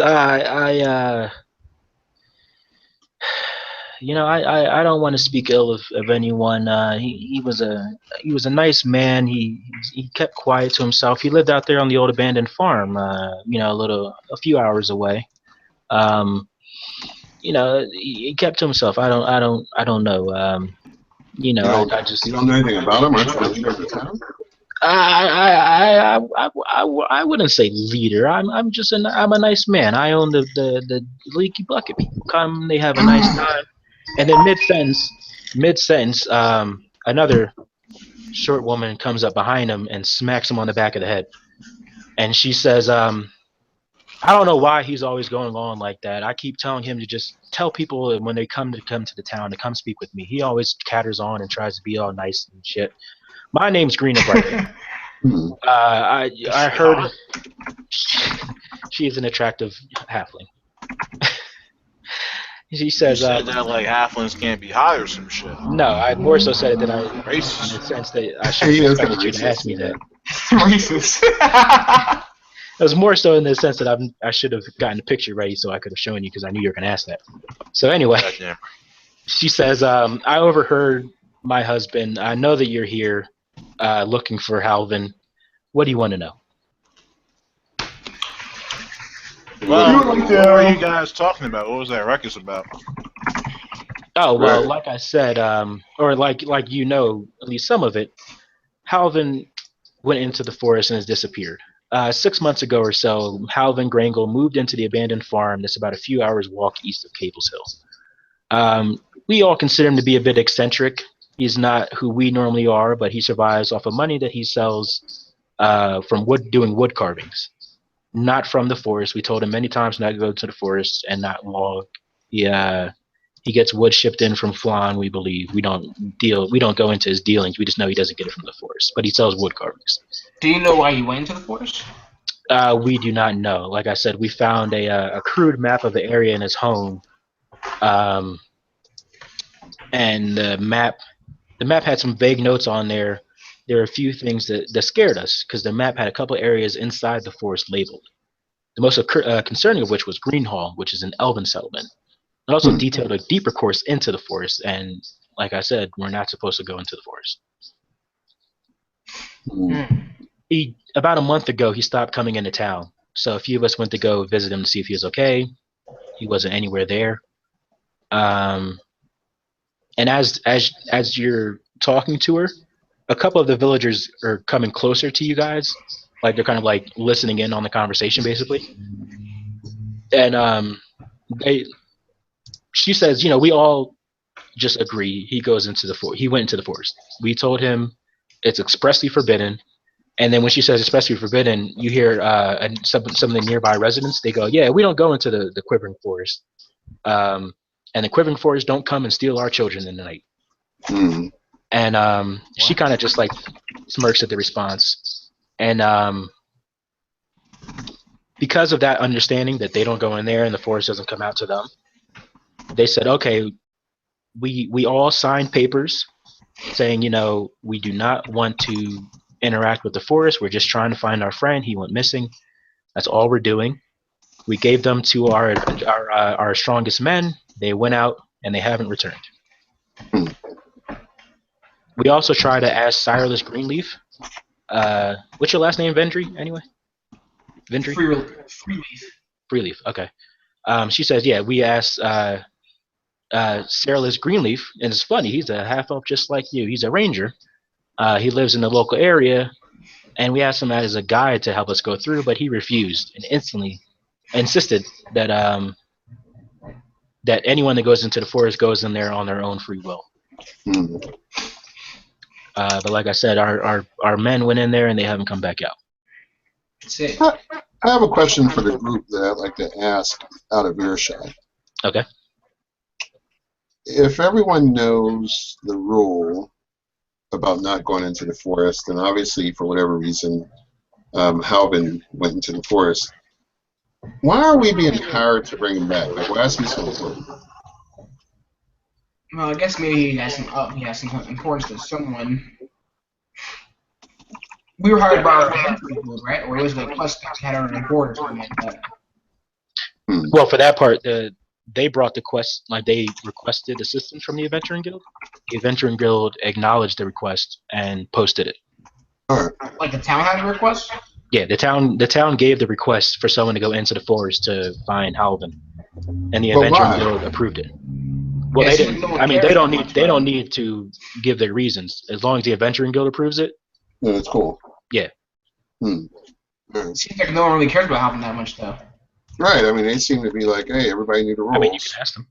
you know, I don't want to speak ill of anyone. He was a nice man. He kept quiet to himself. He lived out there on the old abandoned farm, you know, a few hours away. You know, he kept to himself. I don't know. You know, I just. You don't know anything about him? Aren't you the leader of the town? I wouldn't say leader. I'm a nice man. I own the Leaky Bucket. People come, they have a nice time, and then mid sentence, another short woman comes up behind him and smacks him on the back of the head, and she says, I don't know why he's always going on like that. I keep telling him to just tell people when they come to the town to come speak with me. He always catters on and tries to be all nice and shit. My name's Green Bright. I heard she is an attractive halfling. She says, you said that like halflings can't be high or some shit. No, I more so said it than I racist. In the sense that I should have expected you to ask me that. Racist. It was more so in the sense that I should have gotten the picture ready so I could have shown you because I knew you were going to ask that. So anyway, she says, I overheard my husband. I know that you're here looking for Halvin. What do you want to know? Well, what are you guys talking about? What was that ruckus about? Oh, well, like I said, or like you know, at least some of it, Halvin went into the forest and has disappeared. 6 months ago or so, Halvin Graingle moved into the abandoned farm that's about a few hours' walk east of Cable's Hill. We all consider him to be a bit eccentric. He's not who we normally are, but he survives off of money that he sells from doing wood carvings. Not from the forest. We told him many times not to go to the forest and not log. He gets wood shipped in from Flan, we believe. We don't go into his dealings. We just know he doesn't get it from the forest. But he sells wood carvings. Do you know why he went into the forest? We do not know. Like I said, we found a crude map of the area in his home. And the map had some vague notes on there. There are a few things that scared us because the map had a couple areas inside the forest labeled. The most concerning of which was Greenhall, which is an elven settlement. It also detailed a deeper course into the forest, and like I said, we're not supposed to go into the forest. About a month ago, he stopped coming into town. So a few of us went to go visit him to see if he was okay. He wasn't anywhere there. And as you're talking to her, a couple of the villagers are coming closer to you guys, like they're kind of like listening in on the conversation, basically. And she says, you know, we all just agree he goes into the forest. He went into the forest. We told him it's expressly forbidden. And then when she says expressly forbidden, you hear some of the nearby residents. They go, yeah, we don't go into the Quivering Forest. And the Quivering Forest don't come and steal our children in the night. And she kind of just like smirks at the response. And because of that understanding that they don't go in there and the forest doesn't come out to them, they said, okay, we all signed papers saying, you know, we do not want to interact with the forest. We're just trying to find our friend. He went missing. That's all we're doing. We gave them to our strongest men. They went out and they haven't returned. We also try to ask Cyrus Greenleaf. What's your last name, Vendry, anyway? Vendry? Freeleaf, okay. She says, yeah, we asked Cyrus Greenleaf, and it's funny, he's a half-elf just like you. He's a ranger. He lives in the local area, and we asked him as a guide to help us go through, but he refused and instantly insisted that that anyone that goes into the forest goes in there on their own free will. But like I said, our men went in there and they haven't come back out. That's it. I have a question for the group that I'd like to ask out of earshot. Okay. If everyone knows the rule about not going into the forest, and obviously for whatever reason, Halvin went into the forest, why are we being hired to bring him back? Like, why is he so important? Well, I guess maybe he has some importance to someone. We were hired by our Adventuring Guild, right? Or it was a quest that had our board or something like that. Well, for that part, they brought the quest, like they requested assistance from the Adventuring Guild. The Adventuring Guild acknowledged the request and posted it. Like the town had a request? Yeah, the town gave the request for someone to go into the forest to find Halvin, and the Adventuring Guild approved it. Well, they didn't. I mean, they don't need to give their reasons as long as the Adventuring Guild approves it. Yeah, that's cool. Yeah. It seems like no one really cares about Halvin that much, though. Right. I mean, they seem to be like, hey, everybody knew the rules. I mean, you can ask them.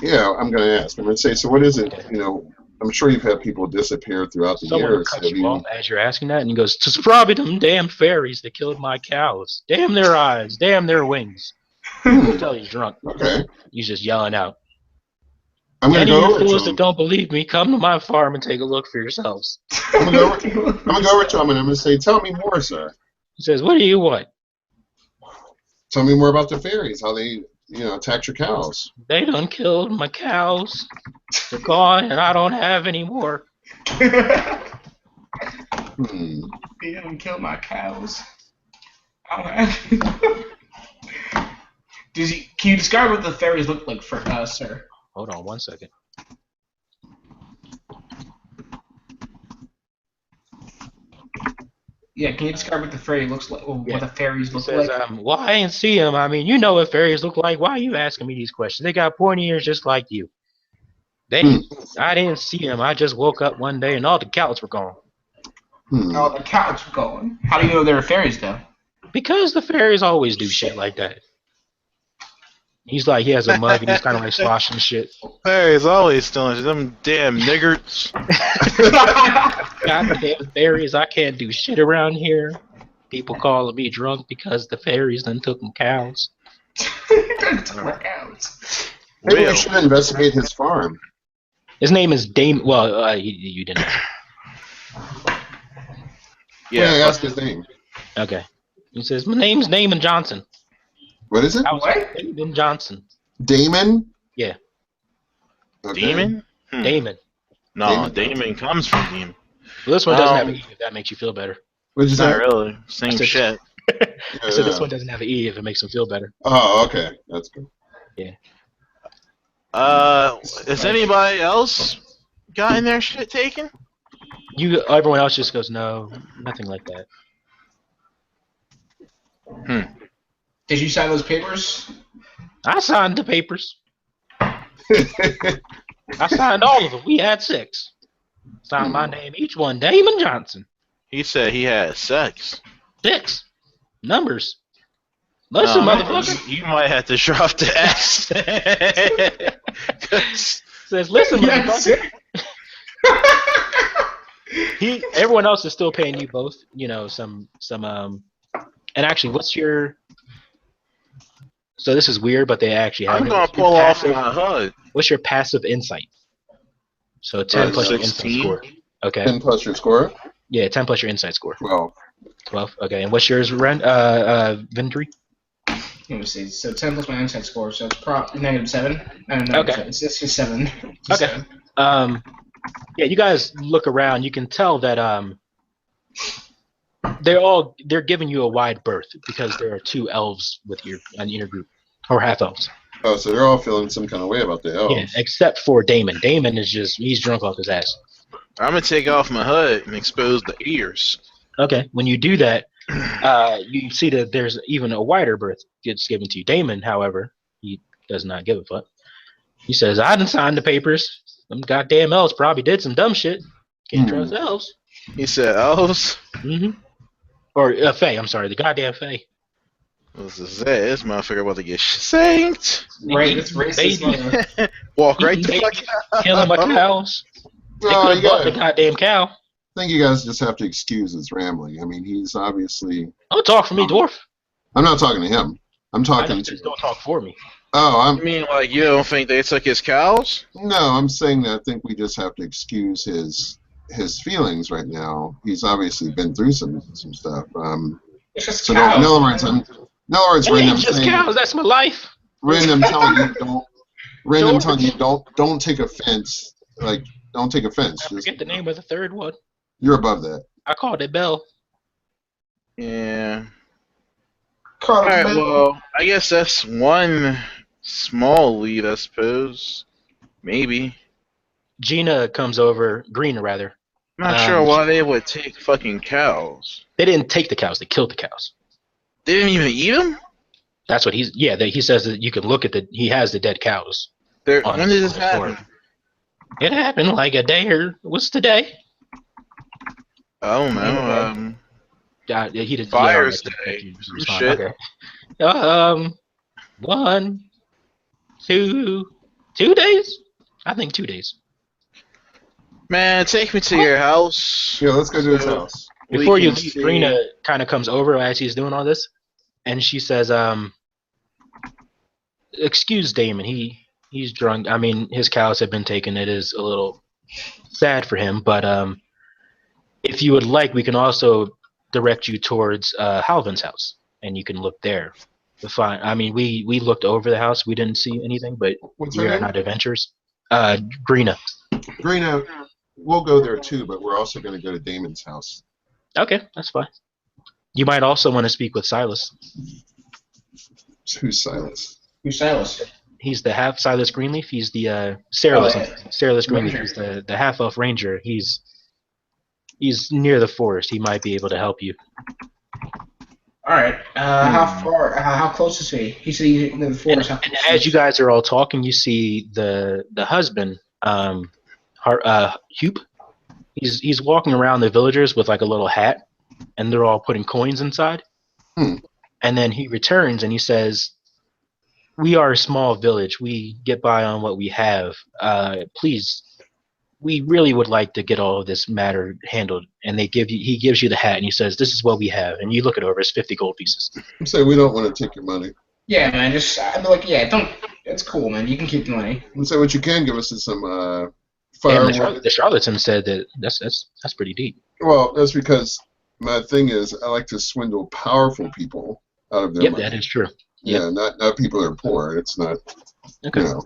Yeah, I'm going to ask. I'm going to say, so what is it? You know, I'm sure you've had people disappear throughout the years. Someone cuts you off as you're asking that, and he goes, "It's probably them damn fairies that killed my cows. Damn their eyes. Damn their wings." You can tell he's drunk. Okay. He's just yelling out. Any of you fools that don't believe me, come to my farm and take a look for yourselves. I'm gonna go over to him and I'm gonna say, "Tell me more, sir." He says, "What do you want?" Tell me more about the fairies. How they, attacked your cows. They done killed my cows. They're gone, and I don't have any more. They done killed my cows. I don't have. Can you describe what the fairies look like for us, sir? Hold on 1 second. Yeah, can you describe what the fairy looks like? What the fairies look like? Well, I ain't see them. I mean, you know what fairies look like. Why are you asking me these questions? They got pointy ears just like you. I didn't see them. I just woke up one day and all the cows were gone. Oh, the cows were gone. How do you know they were fairies, though? Because the fairies always do shit like that. He's like, he has a mug and he's kind of like sloshing shit. Fairies always doing shit. Them damn niggerts. Goddamn fairies, I can't do shit around here. People calling me drunk because the fairies done took them cows. Maybe we should investigate his farm. His name is Damon. Well, you didn't. Yeah, ask his name. Okay. He says, "My name's Damon Johnson." What is it? Damon Johnson. Damon? Yeah. Okay. Demon? Damon. No, Damon comes from Demon. Well, this one doesn't have an E, if that makes you feel better. What'd you say? Not really. Same shit. I said this one doesn't have an E if it makes him feel better. Oh, okay. That's good. Yeah. Has anybody else gotten their shit taken? Everyone else just goes, no, nothing like that. Did you sign those papers? I signed the papers. I signed all of them. We had 6. Signed my name, each one, Damon Johnson. He said he had sex. 6. Numbers. Listen, motherfucker. You might have to drop the S. Says, listen, motherfucker. Everyone else is still paying you both, some and actually, what's your... So this is weird, but they actually have... I'm going to pull off my HUD. What's your passive insight? So 10 plus your insight score. Okay. 10 plus your score? Yeah, 10 plus your insight score. 12. 12, okay. And what's yours, Vindri? Let me see. So 10 plus my insight score, so it's -7. No, okay. It's just 7. Okay. 7. Yeah, you guys look around. You can tell that they're giving you a wide berth because there are 2 elves on your group, or half elves. Oh, so they're all feeling some kind of way about the elves. Yeah, except for Damon. Damon is he's drunk off his ass. I'm gonna take off my HUD and expose the ears. Okay, when you do that, you see that there's even a wider berth gets given to you. Damon, however, he does not give a fuck. He says, "I didn't sign the papers. Them goddamn elves probably did some dumb shit. Can't trust elves." He said elves? Or Fae, I'm sorry, the goddamn Fae. What's this motherfucker about to get shanked. Right, it's racist. Walk right the fuck out. Killing my cows. They could have bought the goddamn cow. think you guys just have to excuse his rambling. I mean, he's obviously. Don't talk for me, dwarf. I'm not talking to him. I'm talking to. Don't talk for me. Oh, You mean like you don't think they took his cows? No, I'm saying that I think we just have to excuse his feelings right now. He's obviously been through some stuff. It's just so cows. in other words, random just saying, cows. That's my life. Random telling you don't take offense. Like, don't take offense. I forget the name of the third one. You're above that. I called it Bell. Yeah. Alright, well, I guess that's one small lead, I suppose. Maybe. Gina comes over, Green rather. I'm not sure why they would take fucking cows. They didn't take the cows, they killed the cows. They didn't even eat them? That's what he says that you can look at he has the dead cows. When did this happen? It happened like a day or, what's today? I don't know. He did Fire's Day. Shit. Okay. 1, 2 days? I think 2 days. Man, take me to your house. Yeah, let's go to his house. Before you leave, Rena kind of comes over as he's doing all this, and she says, excuse Damon, he's drunk. I mean, his cows have been taken. It is a little sad for him, but if you would like, we can also direct you towards Halvin's house, and you can look there to find. I mean, we looked over the house. We didn't see anything, but we are not adventurers. Greena. Greena, we'll go there too, but we're also going to go to Damon's house. Okay, that's fine. You might also want to speak with Silas. Who's Silas? Who's Silas? He's the half Silas Greenleaf. He's the Silas Greenleaf. He's the half elf ranger. He's near the forest. He might be able to help you. All right. How far? How close is he? He said he's near the forest. And as you guys are all talking, you see the husband, Hupe. He's walking around the villagers with like a little hat, and they're all putting coins inside. And then he returns and he says, "We are a small village. We get by on what we have. Please, we really would like to get all of this matter handled." And he gives you the hat and he says, "This is what we have." And you look it over. It's 50 gold pieces. I'm saying we don't want to take your money. Yeah, man. I'd be like, yeah, don't. It's cool, man. You can keep the money. I'm saying what you can give us is some firewood. The charlatan said that that's pretty deep. Well, that's because my thing is I like to swindle powerful people out of their money. That is true. Yeah, not people that are poor. It's not. Okay. You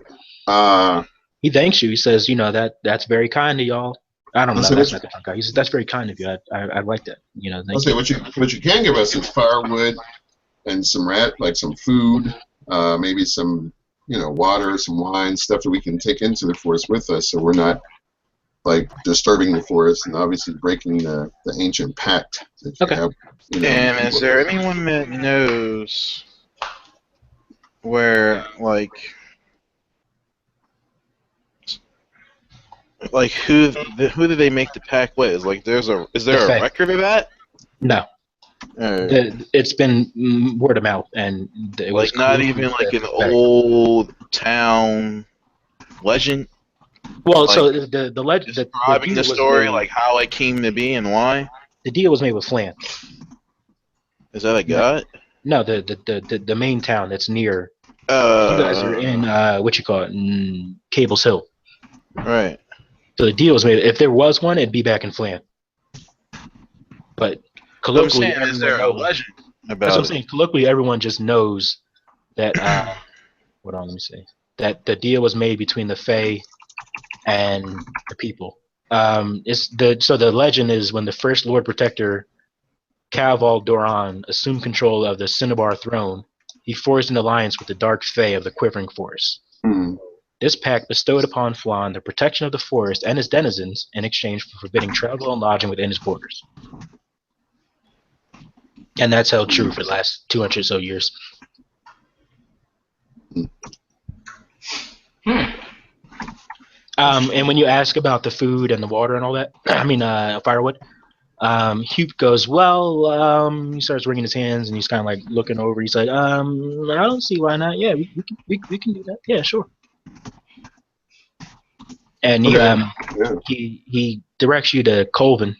know. He thanks you. He says, that's very kind of y'all. I don't know. That's not the guy. He says, that's very kind of you. I like that. I'll say what you can give us is firewood and some some food, maybe some water, some wine, stuff that we can take into the forest with us, so we're not like disturbing the forest and obviously breaking the ancient pact that you have. And is there anyone that knows where who did they make the pact with? Is there a record of that? No. It's been word of mouth, and it was not even like an old town legend. Well, so the legend describing the story, like how it came to be and why. The deal was made with Flan. Is that a god? No, the main town that's near. You guys are in Cable's Hill. Right. So the deal was made. If there was one, it'd be back in Flan. But colloquially, is there a legend about that's what I'm saying. Colloquially, everyone just knows that. Hold on, let me see. That the deal was made between the Fae and the people. So the legend is when the first Lord Protector, Kaval Doran, assumed control of the Cinnabar throne, he forged an alliance with the Dark Fae of the Quivering Forest. This pact bestowed upon Flan the protection of the forest and its denizens in exchange for forbidding travel and lodging within its borders. And that's held true for the last 200 or so years. And when you ask about the food and the water and all that, firewood, Hupe goes, he starts wringing his hands and he's kind of like looking over. He's like, I don't see why not. Yeah, we can do that. Yeah, sure. And he directs you to Colvin,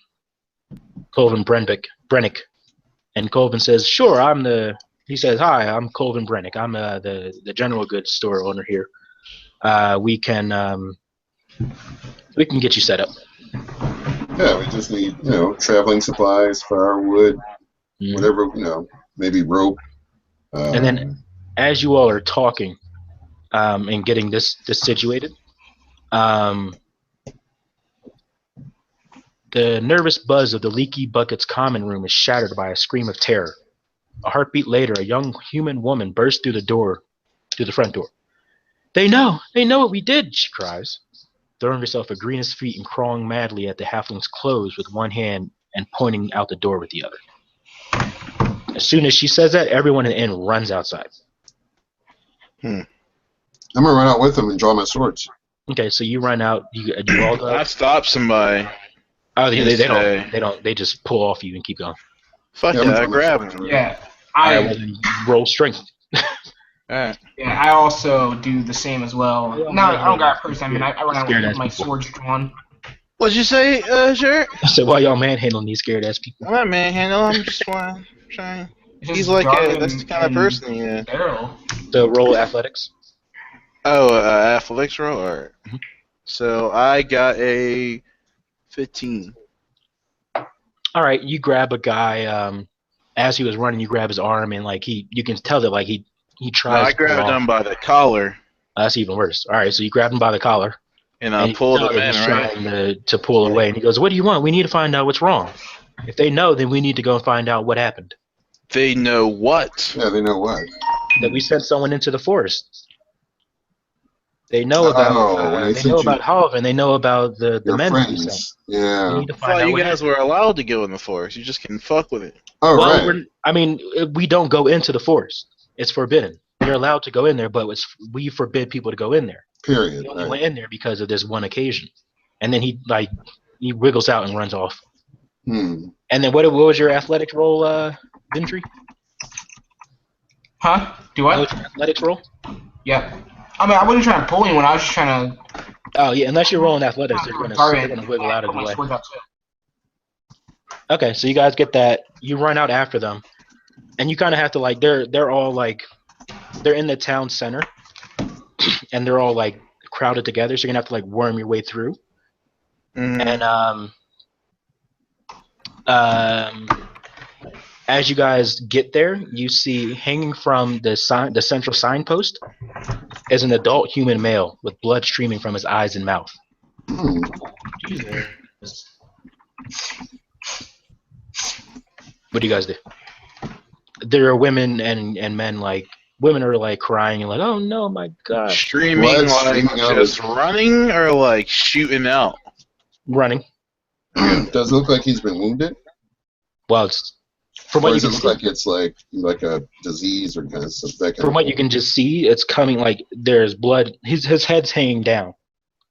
Colvin Brennick. And Colvin says, sure, he says, hi, I'm Colvin Brennick. I'm the general goods store owner here. We can get you set up. Yeah, we just need, traveling supplies, firewood, whatever, maybe rope. And then as you all are talking and getting this situated, the nervous buzz of the Leaky Bucket's common room is shattered by a scream of terror. A heartbeat later, a young human woman bursts through the front door. They know what we did, she cries, throwing herself at Green's feet and crawling madly at the halfling's clothes with one hand and pointing out the door with the other. As soon as she says that, everyone in the inn runs outside. I'm gonna run out with them and draw my swords. Okay, so you run out. You all go. I stop somebody. Oh, they don't. They just pull off you and keep going. Fuck yeah, I grab him. Yeah, roll strength. Alright. Yeah, I also do the same as well. No, I don't got a person. I mean, I run out with my swords drawn. What'd you say, Jared? So while y'all manhandling these scared ass people? I'm not manhandling. I'm just trying. He's like that's the kind of person he is. So roll athletics. Oh, athletics roll. All right. So I got a 15. All right, you grab a guy. As he was running, you grab his arm and you can tell that he tries. No, I grabbed him by the collar. That's even worse. All right, so you grab him by the collar. And I pulled him in, right? Trying to pull away, and he goes, "What do you want? We need to find out what's wrong. If they know, then we need to go and find out what happened." They know what? Yeah, they know what? That we sent someone into the forest. They know about. They know about Halvin. They know about the men that we sent. Yeah. I thought you guys were allowed to go in the forest. You just can fuck with it. Oh, right. I mean, we don't go into the forest. It's forbidden. You're allowed to go in there, but we forbid people to go in there. Period. He only went in there because of this one occasion, and then he wiggles out and runs off. And then what was your athletics roll, Ventry? Huh? Do what? What was your athletics roll? Yeah. I mean, I wasn't trying to pull anyone. I was just trying to. Oh yeah, unless you're rolling athletics, they're gonna wiggle out of the way. Okay, so you guys get that. You run out after them, and you kind of have to they're all they're in the town center, and they're all crowded together. So you're gonna have to worm your way through. And as you guys get there, you see hanging from the central signpost is an adult human male with blood streaming from his eyes and mouth. What do you guys do? There are women and men women are crying and oh no, my God. Streaming just running or shooting out? Running. Does it look like he's been wounded? Well, it's from what you can see. Like it's like a disease or kind of stuff. From what you can just see, it's coming there's blood. His head's hanging down,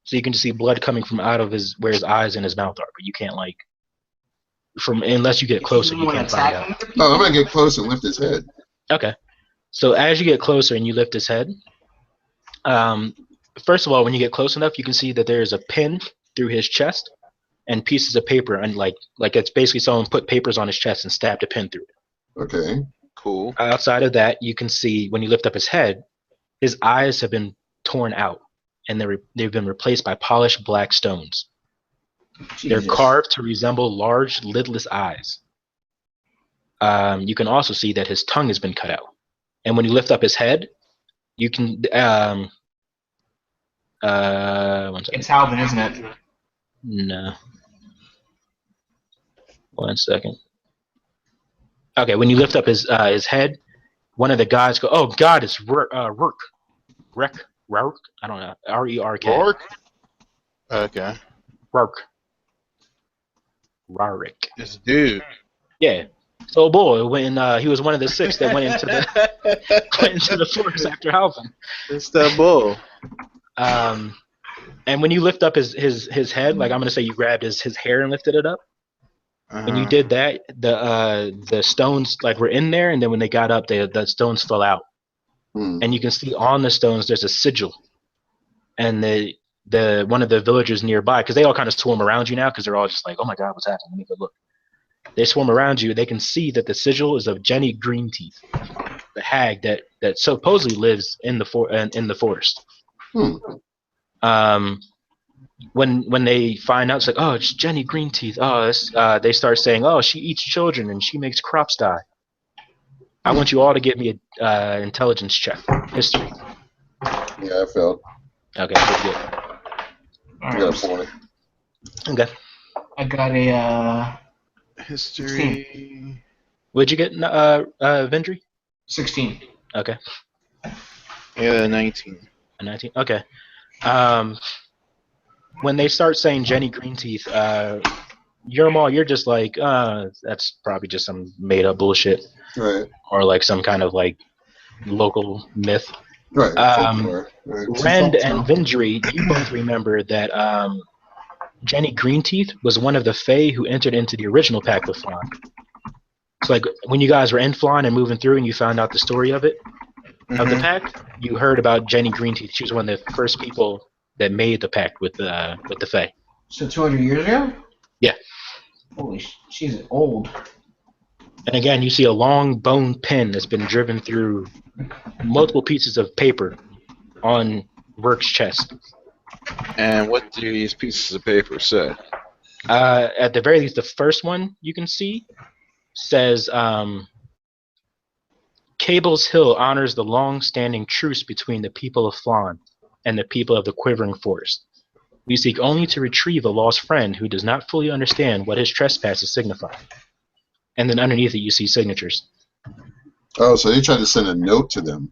so you can just see blood coming from out of where his eyes and his mouth are. But you can't unless you get closer, you can't find out. Oh, I'm gonna get close and lift his head. Okay, so as you get closer and you lift his head, first of all, when you get close enough, you can see that there's a pin through his chest and pieces of paper, and like it's basically someone put papers on his chest and stabbed a pin through it. Okay, cool. Outside of that, you can see when you lift up his head, his eyes have been torn out, and they've been replaced by polished black stones. Jesus. They're carved to resemble large, lidless eyes. You can also see that his tongue has been cut out, and when you lift up his head, you can. One second. It's Halvin, isn't it? No. 1 second. Okay, when you lift up his head, one of the guys go, "Oh God, it's Rurk. Rurk? I don't know. R-E-R-K. Rurk? Okay. Rurk. Rurk. This dude. Yeah. So boy, when he was one of the 6 that went into the forest after Halvin. It's that bull. And when you lift up his head, I'm gonna say you grabbed his hair and lifted it up. When you did that, the stones were in there, and then when they got up, the stones fell out. And you can see on the stones there's a sigil. And one of the villagers nearby, because they all kind of swarm around you now, because they're all just oh my God, what's happening? Let me go look. They swarm around you. They can see that the sigil is of Jenny Greenteeth, the hag that supposedly lives in the forest. When they find out, it's like, oh, it's Jenny Greenteeth. Oh, they start saying, oh, she eats children and she makes crops die. I want you all to give me an intelligence check. History. Yeah, I failed. Okay, good. I got a 40. Okay. I got a history. 16. What'd you get, Vendry? 16. Okay. Yeah, 19. A 19. Okay. When they start saying Jenny Greenteeth, you're just like, that's probably just some made up bullshit. Right. Or like some kind of like local myth. Right. Rend and Vendry, you both remember that Jenny Greenteeth was one of the Fae who entered into the original pact with Flan. So like when you guys were in Flan and moving through and you found out the story of it, of the pact, you heard about Jenny Greenteeth. She was one of the first people that made the pact with the Fae. So 200 years ago? Yeah. Holy, she's old. And again, you see a long bone pin that's been driven through multiple pieces of paper on Rourke's chest. And what do these pieces of paper say? At the very least, the first one you can see says, Cable's Hill honors the long-standing truce between the people of Flan and the people of the Quivering Forest. We seek only to retrieve a lost friend who does not fully understand what his trespasses signify. And then underneath it, you see signatures. Oh, so they tried to send a note to them.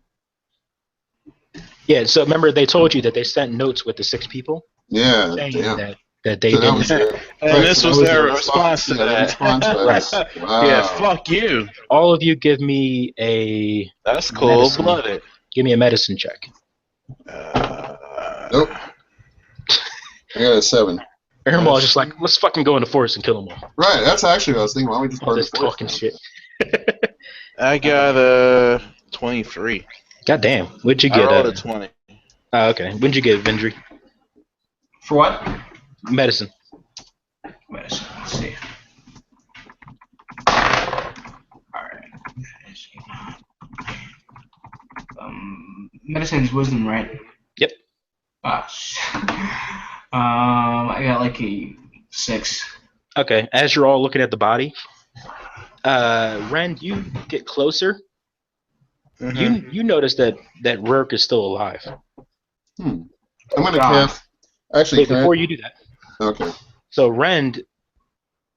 Yeah, so remember they told you that they sent notes with the 6 people? Yeah, saying that they didn't. And this was their response to that. Wow. Yeah, fuck you. All of you give me a... That's cold-blooded. Give me a medicine check. Nope. I got a 7. Irma's just like, let's fucking go in the forest and kill them all. Right, that's actually what I was thinking. Why don't we just all this talking shit. I got a 23. God damn. What'd you get? I rolled a 20. Okay. What'd you get, Vendry? For what? Medicine. Medicine. Let's see. Alright. Medicine's wisdom, right? Yep. I got like a 6. Okay. As you're all looking at the body, Ren, you get closer. You notice that Rourke is still alive. I'm gonna cast. Actually, wait, before you do that. Okay. So Rend,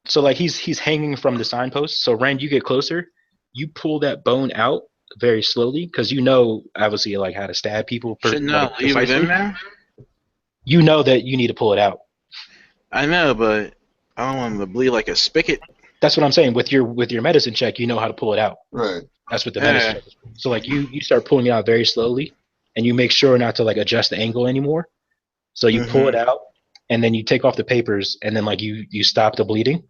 so like he's hanging from the signpost. So Rend, you get closer. You pull that bone out very slowly because you know obviously like how to stab people. Shouldn't not leave it in there. You know that you need to pull it out. I know, but I don't want him to bleed like a spigot. That's what I'm saying. With your medicine check, you know how to pull it out. Right. That's what the medicine check is. So like you start pulling it out very slowly, and you make sure not to like adjust the angle anymore. So you pull it out, and then you take off the papers, and then like you stop the bleeding,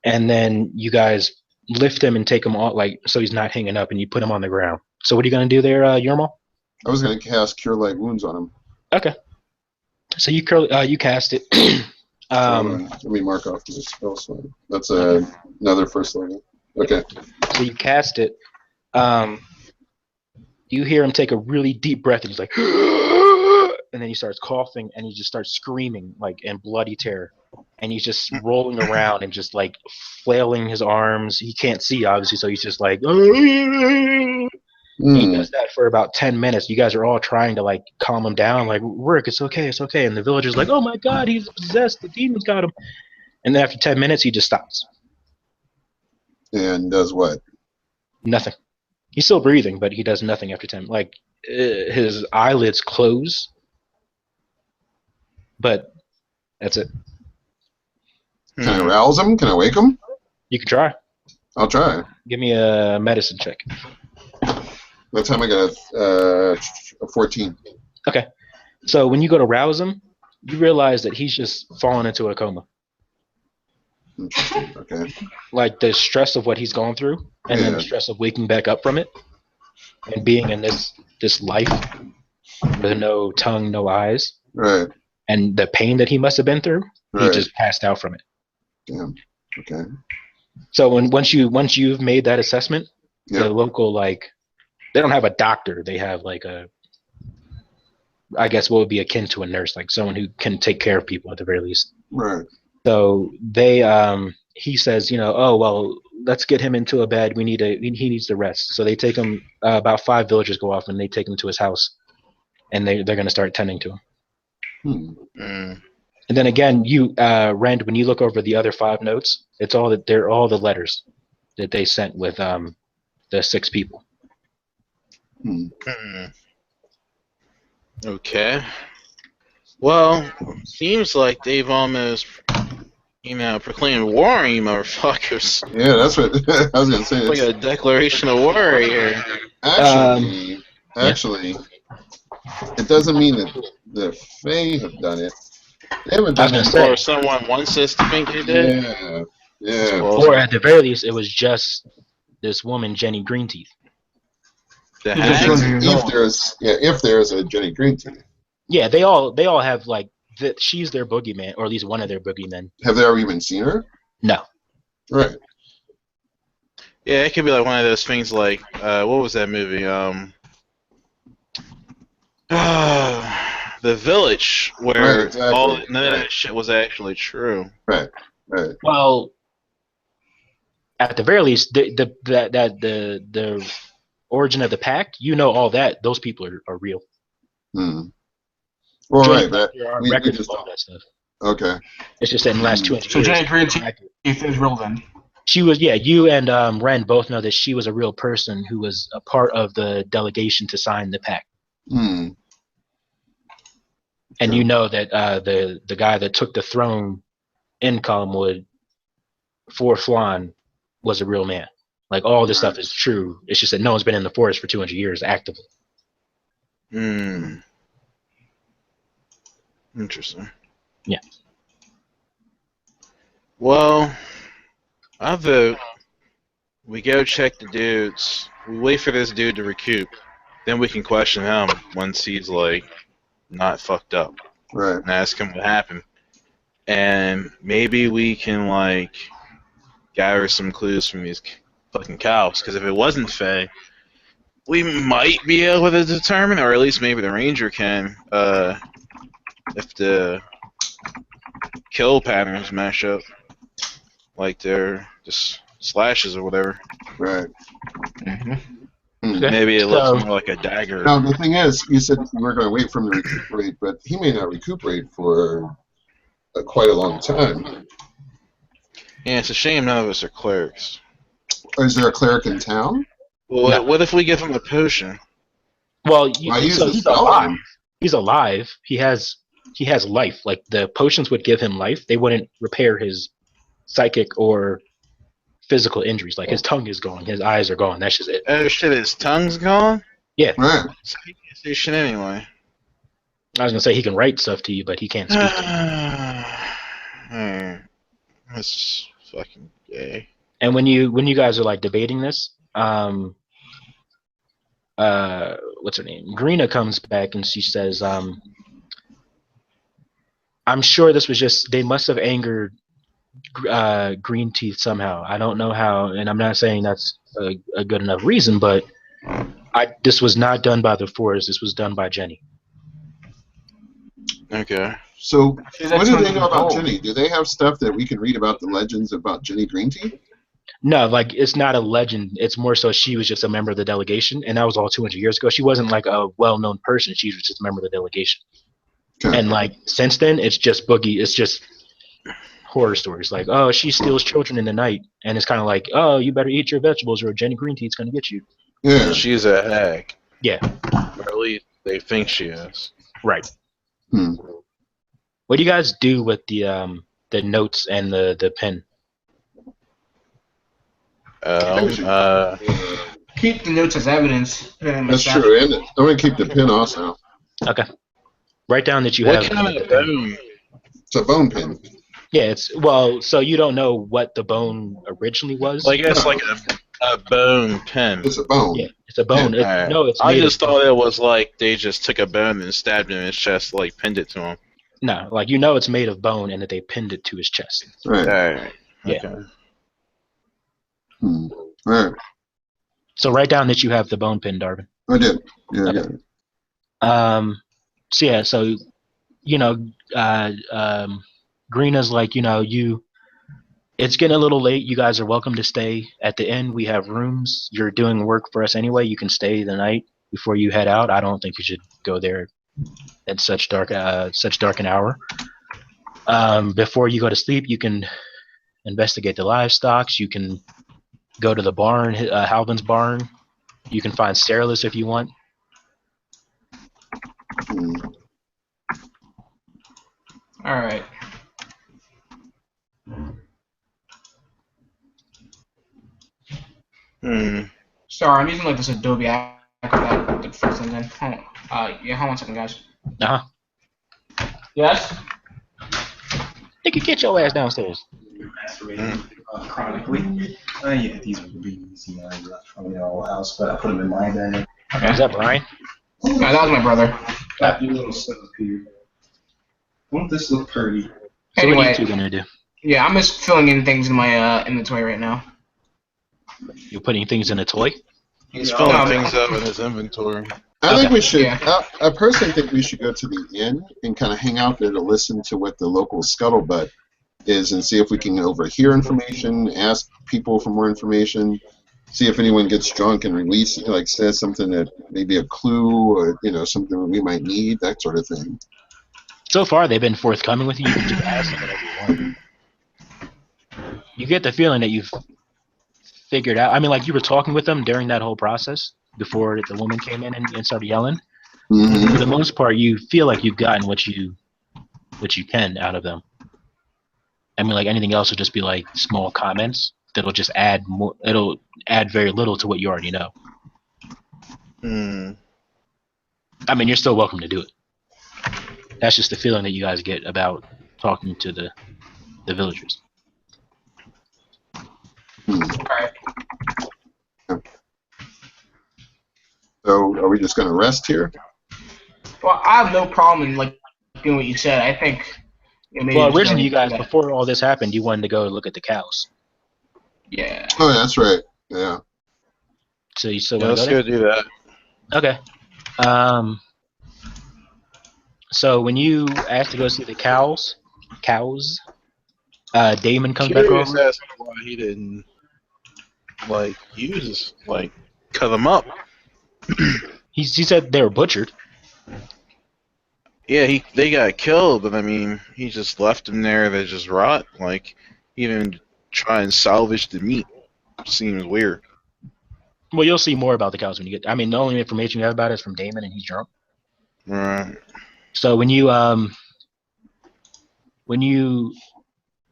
and then you guys lift him and take him off like so he's not hanging up, and you put him on the ground. So what are you gonna do there, Yermal? I was gonna cast Cure Light Wounds on him. Okay. So you cast it. Let me mark off the spell slot. That's another first level. Okay. So you cast it. You hear him take a really deep breath, and he's like, and then he starts coughing, and he just starts screaming like in bloody terror, and he's just rolling around and just like flailing his arms. He can't see obviously, so he's just like. He does that for about 10 minutes. You guys are all trying to like calm him down, like Rourke, it's okay. And the villager's like, oh my god, he's possessed. The demons got him. And then after 10 minutes, he just stops. And does what? Nothing. He's still breathing, but he does nothing after 10. Like his eyelids close, but that's it. Can I rouse him? Can I wake him? You can try. I'll try. Give me a medicine check. That time I got a 14. Okay. So when you go to rouse him, you realize that he's just fallen into a coma. Interesting. Okay. Like the stress of what he's gone through, and then the stress of waking back up from it, and being in this life with no tongue, no eyes. Right. And the pain that he must have been through, he just passed out from it. Damn. Okay. So once you've made that assessment, the local they don't have a doctor. They have I guess what would be akin to a nurse, like someone who can take care of people at the very least. Right. So he says, oh well, let's get him into a bed. He needs to rest. So they take him. About 5 villagers go off and they take him to his house, and they're going to start tending to him. And then again, Rand, when you look over the other 5 notes, they're all the letters that they sent with the 6 people. Okay. Well, seems like they've almost, proclaimed war on you motherfuckers. Yeah, that's what I was gonna say. It's like a declaration of war here. Actually, it doesn't mean that the Fae have done it. They haven't done it. Or someone wants us to think they did. Yeah. Or at the very least, it was just this woman, Jenny Greenteeth. If there's a Jenny Greenteeth. Yeah, they all have she's their boogeyman, or at least one of their boogeymen. Have they ever even seen her? No. Right. Yeah, it could be like one of those things like what was that movie? The Village, where none of that shit was actually true. Right. Well, at the very least, the origin of the pack, all that those people are real. Well, Jenny, right, we just all that stuff. Okay. It's just that in the last 200 years. So Jenny Greenteeth is real then. She was, you and Ren both know that she was a real person who was a part of the delegation to sign the pact. And you know that the guy that took the throne in Columnwood for Flan was a real man. Like, all this stuff is true. It's just that no one's been in the forest for 200 years actively. Interesting. Yeah. Well, I vote we go check the dudes. We wait for this dude to recoup. Then we can question him once he's, not fucked up. Right. And ask him what happened. And maybe we can, gather some clues from these fucking cows. Because if it wasn't Faye, we might be able to determine, or at least maybe the ranger can, if the kill patterns match up. Like they're just slashes or whatever. Right. Maybe it looks more like a dagger. Now, the thing is, you said you were going to wait for him to recuperate, but he may not recuperate for quite a long time. Yeah, it's a shame none of us are clerics. Is there a cleric in town? Well, what if we give him a potion? Well, he's alive. He's alive. He has life. Like, the potions would give him life. They wouldn't repair his psychic or physical injuries. Like, his tongue is gone. His eyes are gone. That's just it. Oh shit, his tongue's gone? Yeah. Right. So he can't say shit anyway. I was going to say he can write stuff to you, but he can't speak to you. That's fucking gay. And when you guys are, debating this, what's her name? Greena comes back and she says, I'm sure this was just, they must have angered Greenteeth somehow. I don't know how, and I'm not saying that's a good enough reason, but this was not done by the Forest. This was done by Jenny. Okay. So, what do they know about Jenny? Do they have stuff that we can read about the legends about Jenny Greenteeth? No, it's not a legend. It's more so she was just a member of the delegation, and that was all 200 years ago. She wasn't a well-known person. She was just a member of the delegation. Okay. And since then, it's just it's just horror stories. Oh, she steals children in the night, and it's kind of oh, you better eat your vegetables or Jenny Greenteeth's gonna get you. Yeah, she's a hag. Yeah, or at least they think she is. Right. What do you guys do with the notes and the pen? Keep the notes as evidence. That's true, and I'm gonna keep the pen also. Okay. Write down that you have. What kind of bone? It's a bone pen. Yeah, so you don't know what the bone originally was? I guess a bone pen. It's a bone. Yeah, it's a bone. Yeah. I just thought it was they just took a bone and stabbed him in his chest, pinned it to him. No, it's made of bone and that they pinned it to his chest. Right. All right. Yeah. Okay. All right. So write down that you have the bone pin, Darvin. I did. Yeah, okay. I got it. So yeah, so Greena's like, it's getting a little late. You guys are welcome to stay at the inn. We have rooms. You're doing work for us anyway. You can stay the night before you head out. I don't think you should go there at such dark an hour. Before you go to sleep, you can investigate the livestock. You can go to the barn, Halvin's barn. You can find Sterilus if you want. All right. Sorry, I'm using like this Adobe app that the first and then. Hold on 1 second, guys. Yes. They could get your ass downstairs. Chronically. Yeah, these are the beans. I left from the old house, but I put them in my bag. Okay. Is that Brian? No, that was my brother. Got your little stuff here. Won't this look pretty? So Anyway, what are you two gonna do? Yeah, I'm just filling in things in my inventory right now. You're putting things in a toy? He's filling things up in his inventory. I think we should. Yeah. I personally think we should go to the inn and kind of hang out there to listen to what the local scuttlebutt is and see if we can overhear information, ask people for more information, see if anyone gets drunk and says something that maybe a clue or something that we might need, that sort of thing. So far, they've been forthcoming with you. You can just ask them whatever you want. You get the feeling that you've figured out. I mean, like you were talking with them during that whole process before the woman came in and started yelling. Mm-hmm. For the most part, you feel like you've gotten what you can out of them. I mean, like anything else would just be like small comments that'll just add more. It'll add very little to what you already know. I mean, you're still welcome to do it. That's just the feeling that you guys get about talking to the villagers. Alright. So, are we just going to rest here? Well, I have no problem in doing what you said. I think. Well, originally, you guys, before all this happened, you wanted to go look at the cows. Yeah. Oh, that's right. Yeah. So you still want to let's go do that. Okay. So when you asked to go see the cows, Damon comes back over. Asking why he didn't cut them up. He said they were butchered. Yeah, they got killed, but I mean, he just left them there. They just rot. Even try and salvage the meat seems weird. Well, you'll see more about the cows when you get. I mean, the only information you have about it is from Damon, and he's drunk. Right. So when you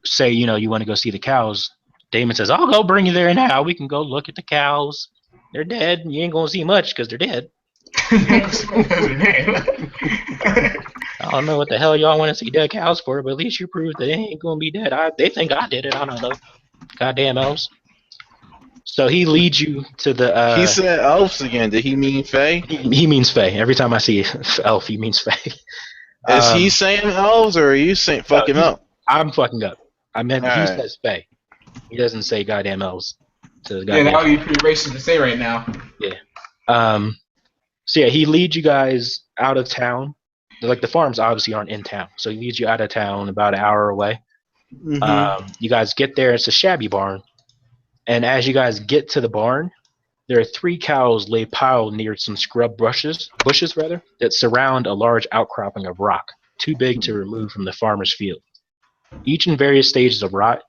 say you want to go see the cows, Damon says, "I'll go bring you there now. We can go look at the cows. They're dead. You ain't gonna see much because they're dead." I don't know what the hell y'all want to see dead cows for, but at least you proved that they ain't gonna be dead. They think I did it. I don't know. Goddamn elves. So he leads you to the. He said elves again. Did he mean fae? He means fae. Every time I see elf, he means fae. Is he saying elves or are you saying fucking up? I'm fucking up. I meant he says fae. He doesn't say goddamn elves. Yeah, that would be pretty racist to say right now. Yeah. So yeah, he leads you guys out of town. The farms obviously aren't in town, so he leads you out of town about an hour away. Mm-hmm. You guys get there. It's a shabby barn, and as you guys get to the barn, there are 3 cows piled near some scrub bushes that surround a large outcropping of rock, too big to remove from the farmer's field. Each in various stages of rot,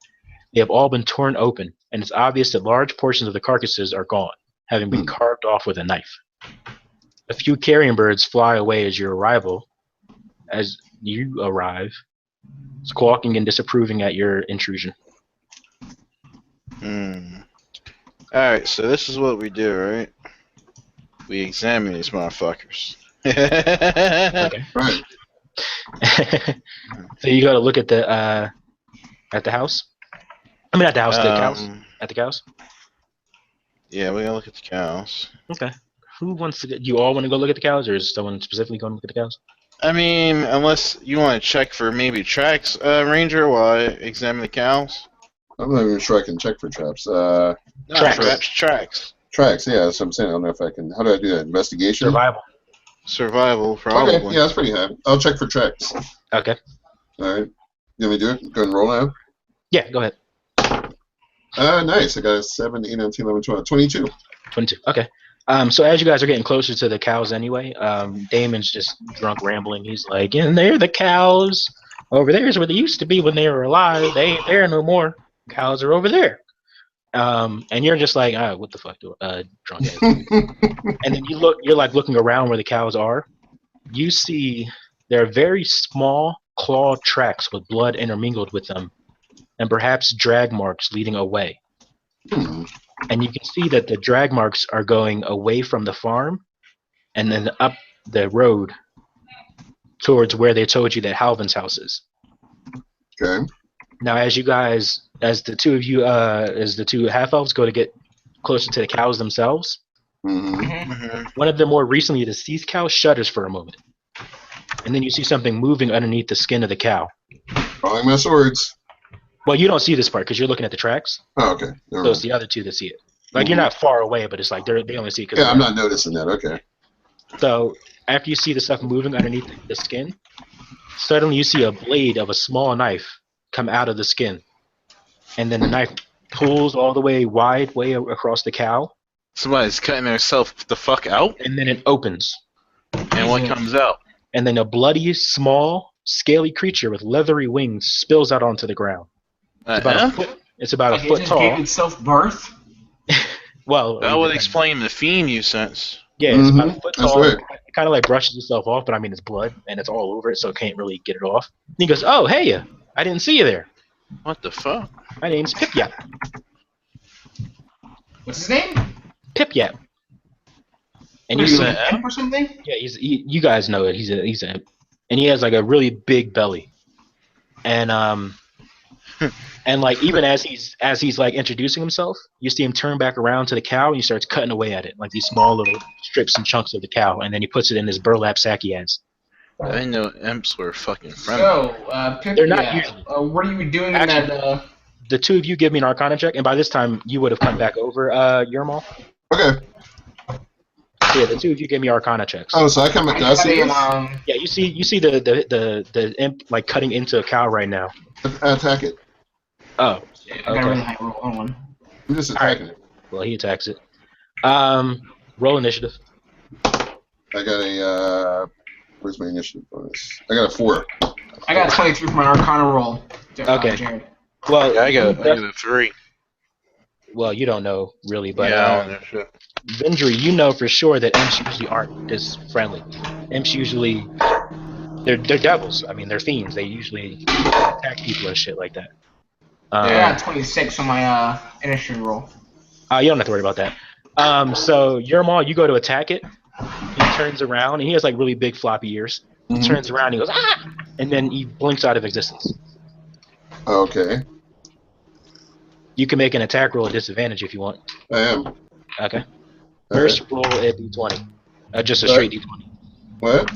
they have all been torn open, and it's obvious that large portions of the carcasses are gone, having been carved off with a knife. A few carrion birds fly away as you arrive, squawking and disapproving at your intrusion. Alright, so this is what we do, right? We examine these motherfuckers. Okay. Right. So you got to look at the house. I mean, at the house, the cows. At the cows. Yeah, we gotta look at the cows. Okay. Who wants to? You all want to go look at the cows, or is someone specifically going to look at the cows? I mean, unless you want to check for maybe tracks, Ranger, while I examine the cows. I'm not even sure I can check for traps. Tracks. Tracks, yeah, that's what I'm saying. I don't know if I can. How do I do that? Investigation? Survival, probably. Okay, yeah, that's pretty high. I'll check for tracks. Okay. Alright. You want me to do it? Go ahead and roll now? Yeah, go ahead. Nice. I got a 7, 8, 19, 11, 12, 22. 22. Okay. So as you guys are getting closer to the cows anyway, Damon's just drunk rambling. He's like, and there the cows. Over there's where they used to be when they were alive. They ain't there no more. Cows are over there. And you're just like, what the fuck, drunk ass. And then you're like looking around where the cows are. You see there are very small claw tracks with blood intermingled with them, and perhaps drag marks leading away. And you can see that the drag marks are going away from the farm and then up the road towards where they told you that Halvin's house is. Okay. Now, as the two half-elves go to get closer to the cows themselves, one of the more recently deceased cows shudders for a moment. And then you see something moving underneath the skin of the cow. Drawing my swords. Well, you don't see this part because you're looking at the tracks. Oh, okay. So it's the other two that see it. Like, you're not far away, but it's like they only see it. Yeah, I'm not noticing that. Okay. So after you see the stuff moving underneath the skin, suddenly you see a blade of a small knife come out of the skin. And then the knife pulls all the way across the cow. Somebody's cutting themselves the fuck out? And then it opens. And what comes out? And then a bloody, small, scaly creature with leathery wings spills out onto the ground. It's about a foot tall. It gave itself birth? Well, that would explain the theme you sense. Yeah, it's about a foot tall. Right. It kind of like brushes itself off, but I mean, it's blood, and it's all over it, so it can't really get it off. And he goes, oh, hey, I didn't see you there. What the fuck? My name's Pip Yap. What's his name? Pip Yap. And What, you see an imp or something? Yeah, you guys know it. He's an imp. And he has like a really big belly. And and like even as he's like introducing himself, you see him turn back around to the cow and he starts cutting away at it, like these small little strips and chunks of the cow, and then he puts it in this burlap sack he has. I didn't know imps were fucking friendly. So, Pip, they're not usually. What are you doing Actually, in that? The two of you give me an Arcana check, and by this time you would have come back over, Yermal. Okay. So yeah, the two of you give me Arcana checks. Oh, so I come at see this? Yeah, you see the imp like cutting into a cow right now. I attack it. Oh. I got a really high roll on one. I'm just attacking it. Well, he attacks it. Roll initiative. I got a where's my initiative bonus? I got a 4. I got a 22 for my Arcana roll. Okay. Jared. Well, I got a 3. Well, you don't know really, but yeah, Vendry, you know for sure that imps usually aren't this friendly. Imps usually they're devils. I mean, they're fiends. They usually attack people and shit like that. I got 26 on my initiative roll. You don't have to worry about that. So Yermal, you go to attack it. He turns around and he has like really big floppy ears. He turns around and he goes ah, and then he blinks out of existence. Okay. You can make an attack roll at disadvantage if you want. I am. Okay. First, roll a d20. Just a straight d20. What?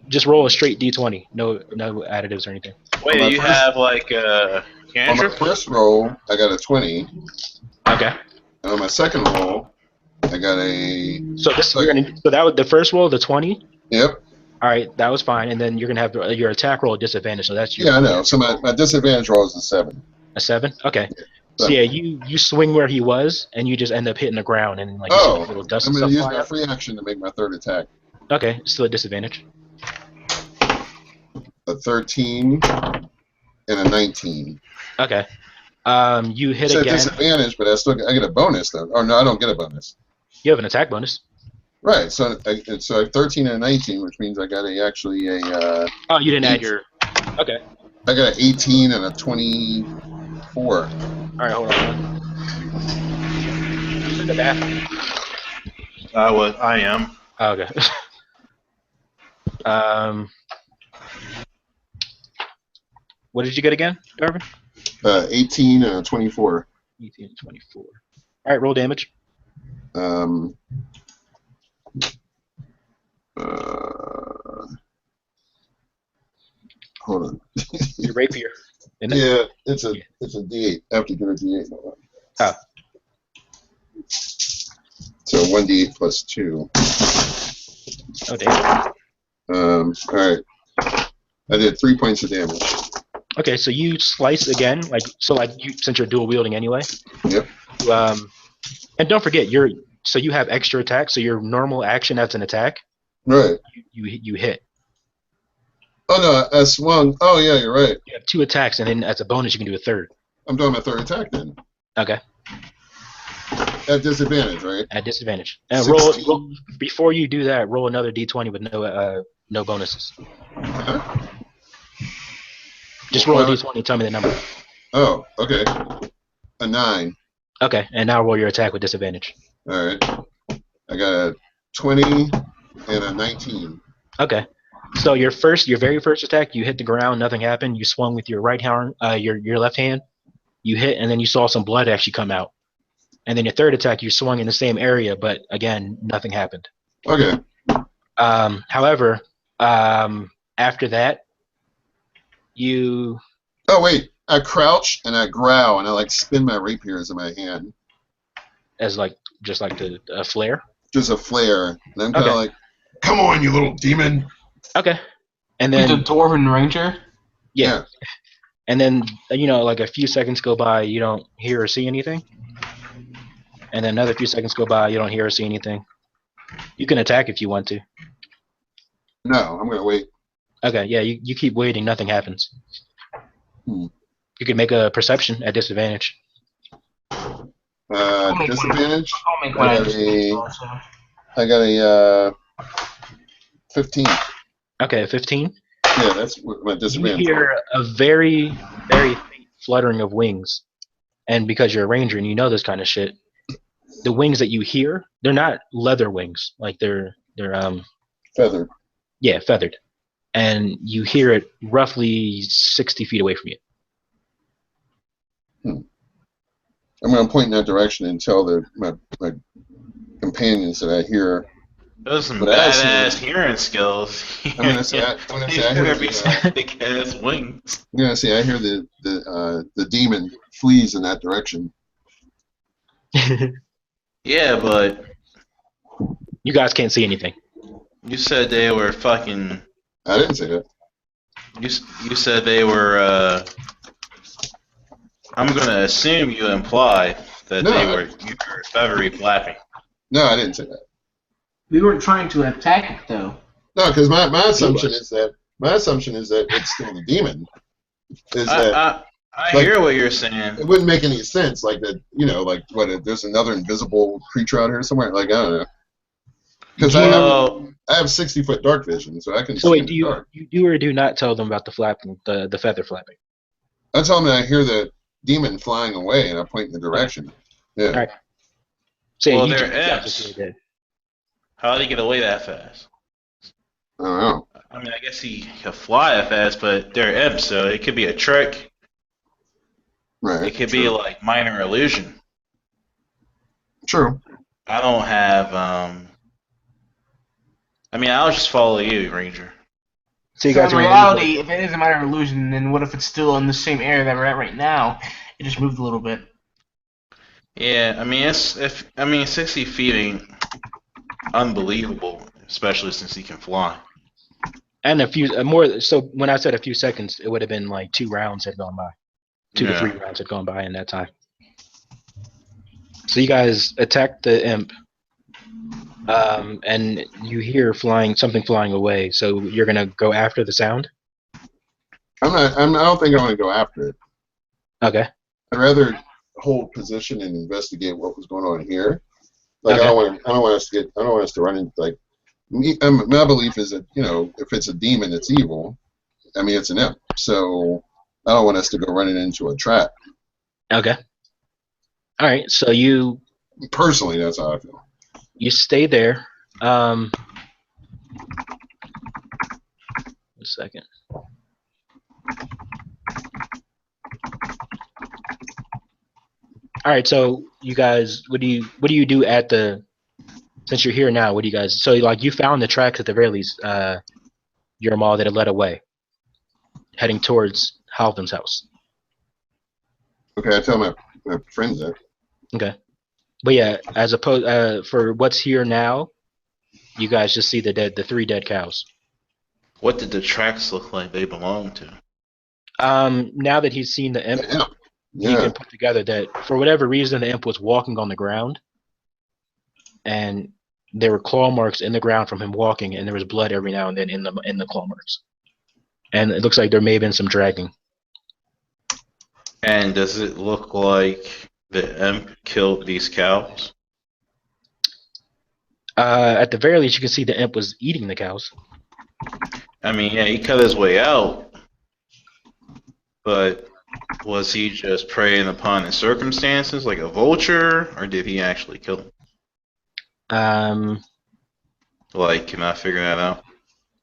Just roll a straight d20. No additives or anything. Wait, you have like a on my first roll, I got a 20. Okay. And on my second roll, I got a. So that was the first roll, the 20. Yep. All right, that was fine, and then you're gonna have your attack roll at disadvantage. So that's your. Yeah, I know. So my disadvantage roll is a 7. A 7. Okay. So yeah, you swing where he was, and you just end up hitting the ground, and like oh, you see little dust I'm and gonna stuff use fly my up. free action to make my third attack. Okay, still at disadvantage. A 13 and a 19. Okay. You hit it's again. It's a disadvantage, but I get a bonus though. Or no, I don't get a bonus. You have an attack bonus. Right. So so 13 and a 19, which means I got actually a. Oh, you didn't add your. Okay. I got an 18 and a 24. All right, hold on. Who's in the bathroom? I am. Oh, okay. What did you get again, Darvin? 18 and a 24. 18 and 24. All right, roll damage. Hold on. Your rapier. Isn't it? Yeah, it's a D8. I have to get a D8. Oh. So 1D8 plus 2. Oh damn. All right. I did 3 points of damage. Okay, so you slice again, since you're dual wielding anyway. Yep. And don't forget, so you have extra attack. So your normal action as an attack. Right. You hit. Oh no, I swung. Oh yeah, you're right. You have 2 attacks, and then as a bonus, you can do a third. I'm doing my third attack then. Okay. At disadvantage, right? At disadvantage. And roll before you do that. Roll another d20 with no bonuses. Huh? Just roll a d20 and tell me the number. Oh, okay. A 9. Okay, and now roll your attack with disadvantage. All right. I got a 20 and a 19. Okay. So your very first attack, you hit the ground, nothing happened. You swung with your right hand, your left hand. You hit, and then you saw some blood actually come out. And then your third attack, you swung in the same area, but again, nothing happened. Okay. However, after that, you. Oh wait! I crouch and I growl and I like spin my rapiers in my hand. As just like a flare. Just a flare, and I'm kind of like, "Come on, you little demon!" Okay. And then the Dwarven Ranger. Yeah. And then like a few seconds go by, you don't hear or see anything. And then another few seconds go by, you don't hear or see anything. You can attack if you want to. No, I'm gonna wait. Okay, yeah, you keep waiting, nothing happens. You can make a perception at disadvantage. Disadvantage? I got a 15. Okay, 15? Yeah, that's my disadvantage. You hear a very, very faint fluttering of wings. And because you're a ranger and you know this kind of shit, the wings that you hear, they're not leather wings. Like they're feathered. Yeah, feathered. And you hear it roughly 60 feet away from you. I'm going to point in that direction and tell my companions that I hear. Those are some badass hearing skills. I'm going to say I hear big-ass wings. I'm going to say I hear the demon flees in that direction. Yeah, but you guys can't see anything. You said they were fucking. I didn't say that. You said they were. I'm gonna assume you imply that you were feathery flapping. No, I didn't say that. We weren't trying to attack it though. No, because my assumption is that it's still the demon. I hear what you're saying. It wouldn't make any sense, like that. There's another invisible creature out here somewhere. Like, I don't know. Because I have 60-foot dark vision, so I can. So wait, do you do or do not tell them about the flapping, the feather flapping? I tell them that I hear the demon flying away, and I point in the direction. Yeah. All right. Well, they're imps. How did he get away that fast? I don't know. I mean, I guess he could fly that fast, but they're imps, so it could be a trick. Right. It could be like minor illusion. True. I don't have. I mean, I'll just follow you, Ranger. So in reality, if it is a minor illusion, then what if it's still in the same area that we're at right now? It just moved a little bit. Yeah, I mean, 60 feet ain't unbelievable, especially since he can fly. And a few more. So when I said a few seconds, it would have been like 2 rounds had gone by. 2 to 3 rounds had gone by in that time. So you guys attacked the imp, and you hear something flying away. So you're gonna go after the sound? I don't think I want to go after it. Okay. I'd rather hold position and investigate what was going on here. Like, okay. I don't want us to run into, like, my belief is that, if it's a demon, it's evil. I mean, it's an imp. So I don't want us to go running into a trap. Okay. All right. So you. Personally, that's how I feel. You stay there. A second. All right, so you guys, what do you do at since you're here now? What do you guys? So like you found the tracks at the very least, your mall that had led away, heading towards Halvin's house. Okay, I tell my friends that. Okay. But yeah, as opposed for what's here now, you guys just see the 3 dead cows. What did the tracks look like they belonged to? Now that he's seen the imp, he can put together that for whatever reason the imp was walking on the ground, and there were claw marks in the ground from him walking, and there was blood every now and then in the claw marks. And it looks like there may have been some dragging. And does it look like the imp killed these cows? At the very least, you can see the imp was eating the cows. I mean, yeah, he cut his way out, but was he just preying upon his circumstances like a vulture, or did he actually kill him? Like, can I figure that out?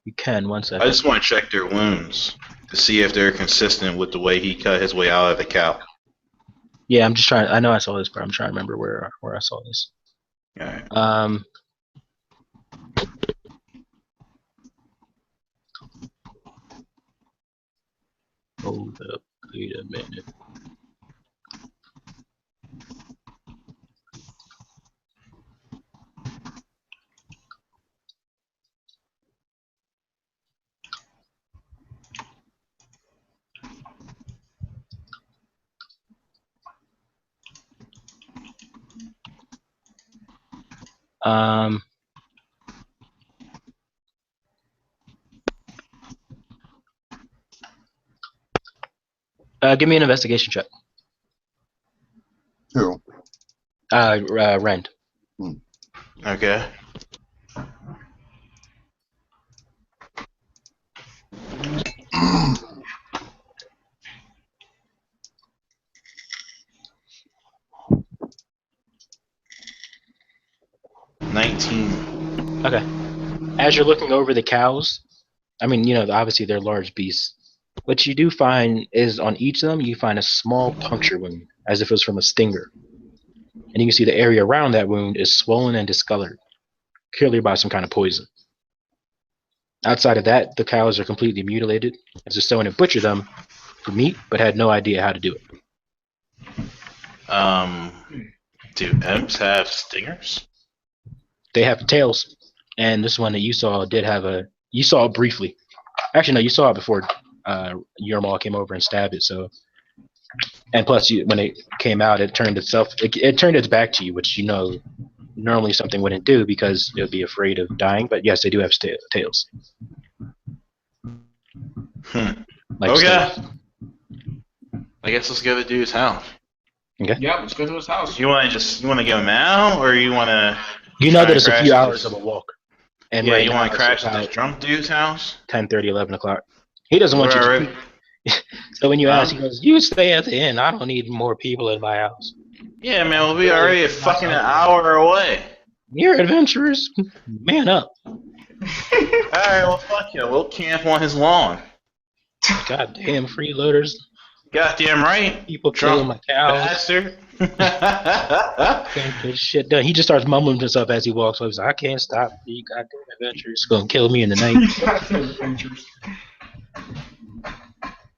You can, 1 second. I just want to check their wounds to see if they're consistent with the way he cut his way out of the cow. Yeah, I'm just trying. I know I saw this, but I'm trying to remember where I saw this. All right. Hold up. Wait a minute. Give me an investigation check. Who? Rend. Okay. Okay. As you're looking over the cows, I mean, you know, obviously they're large beasts. What you do find is on each of them, you find a small puncture wound, as if it was from a stinger. And you can see the area around that wound is swollen and discolored, clearly by some kind of poison. Outside of that, the cows are completely mutilated, as if someone had butchered them for meat, but had no idea how to do it. Do imps have stingers? They have tails, and this one that you saw did have you saw it briefly. Actually, no, you saw it before your maw came over and stabbed it. So, and plus, when it came out, it turned it turned its back to you, which you know normally something wouldn't do because it would be afraid of dying. But yes, they do have tails. Like okay. snakes. I guess let's go to the dude's house. Okay. Yeah, let's go to his house. You want to go now, or you want to? You know that it's a few hours of a walk. And yeah, right you want to crash at about this drunk dude's house? 10:30, 11 o'clock. He doesn't want you to. So when you ask, he goes, "You stay at the inn. I don't need more people in my house." Yeah, man, we'll be already fucking an hour away. You're adventurers. Man up. Alright, well, fuck you. We'll camp on his lawn. Goddamn freeloaders. Goddamn right. People killing my cows. Bastard. Can't get shit done. He just starts mumbling to himself as he walks away. He's like, I can't stop you goddamn adventurers. It's gonna kill me in the night.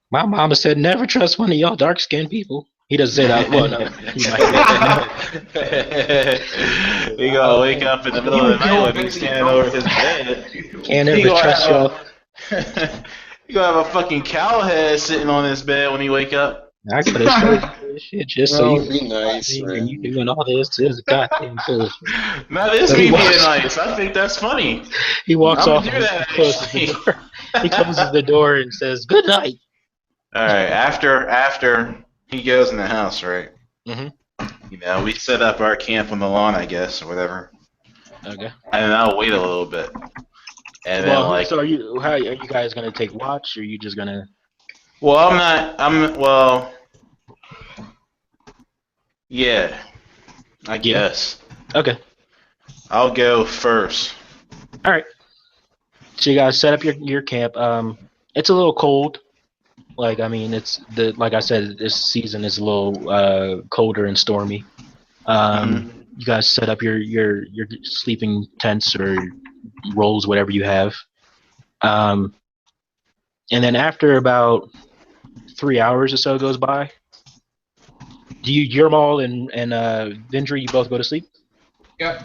My mama said never trust one of y'all dark skinned people. He doesn't say that. Well, no. He gonna wake up in the middle of the night when he's standing over his bed. Can't ever trust y'all. You gonna have a fucking cow head sitting on his bed when he wake up. I gotta show you this shit just so you be nice. and you doing all this is goddamn foolish. No, this me being nice. I think that's funny. He walks off and he closes the door and says, "Good night." All right. After he goes in the house, right? Mm-hmm. You know, we set up our camp on the lawn, I guess, or whatever. Okay. And I'll wait a little bit. And then, like, so are you guys gonna take watch, or are you just gonna? Well, well, yeah, I guess. Okay. I'll go first. All right. So you guys set up your camp. It's a little cold. Like, I mean, like I said, this season is a little colder and stormy. You guys set up your sleeping tents or rolls, whatever you have. And then after about 3 hours or so goes by, Do you, Yermal and Vindri, you both go to sleep? Yep.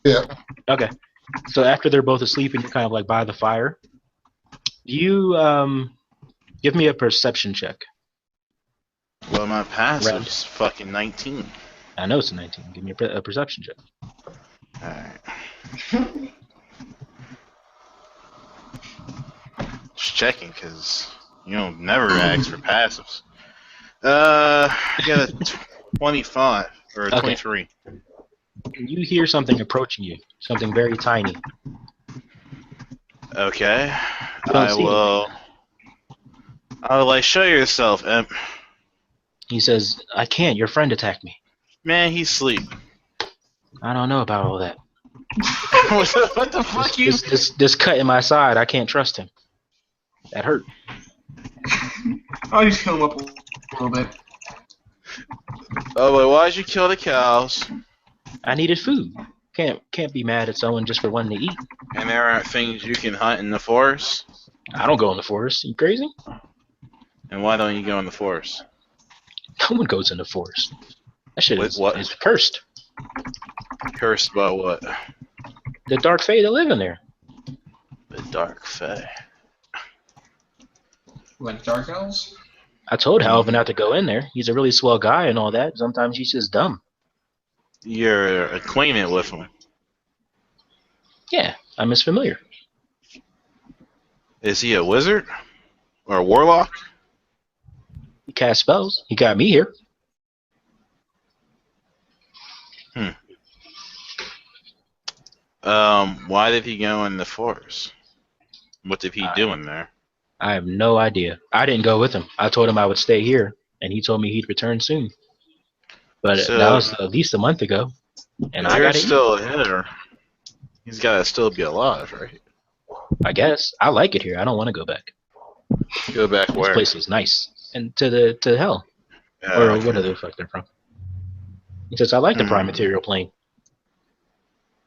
Yeah. Okay. So after they're both asleep and you're kind of like by the fire, you give me a perception check. Well, my passive's fucking 19. I know it's a 19. Give me a perception check. Alright. Just checking, because you don't never ask for passives. I got a 25, or a 23. You hear something approaching you. Something very tiny. Okay. I will like, show yourself, imp. He says, I can't. Your friend attacked me. Man, he's asleep. I don't know about all that. What the fuck, you? This cut in my side, I can't trust him. That hurt. I'll just heal him up a little bit. Oh, wait, why'd you kill the cows? I needed food. Can't be mad at someone just for wanting to eat. And there aren't things you can hunt in the forest? I don't go in the forest. You crazy? And why don't you go in the forest? No one goes in the forest. That shit is cursed. Cursed by what? The dark fae that live in there. The dark fae. Like dark elves? I told Halvin not to go in there. He's a really swell guy and all that. Sometimes he's just dumb. You're acquainted with him. Yeah, I'm his familiar. Is he a wizard? Or a warlock? He casts spells. He got me here. Why did he go in the forest? What did he do in there? I have no idea. I didn't go with him. I told him I would stay here, and he told me he'd return soon. But So, that was at least a month ago. And I got still here. He's got to still be alive, right? I guess. I like it here. I don't want to go back. Go back where? This place is nice. And to hell. Or whatever the fuck they're from. He says, I like the prime material plane.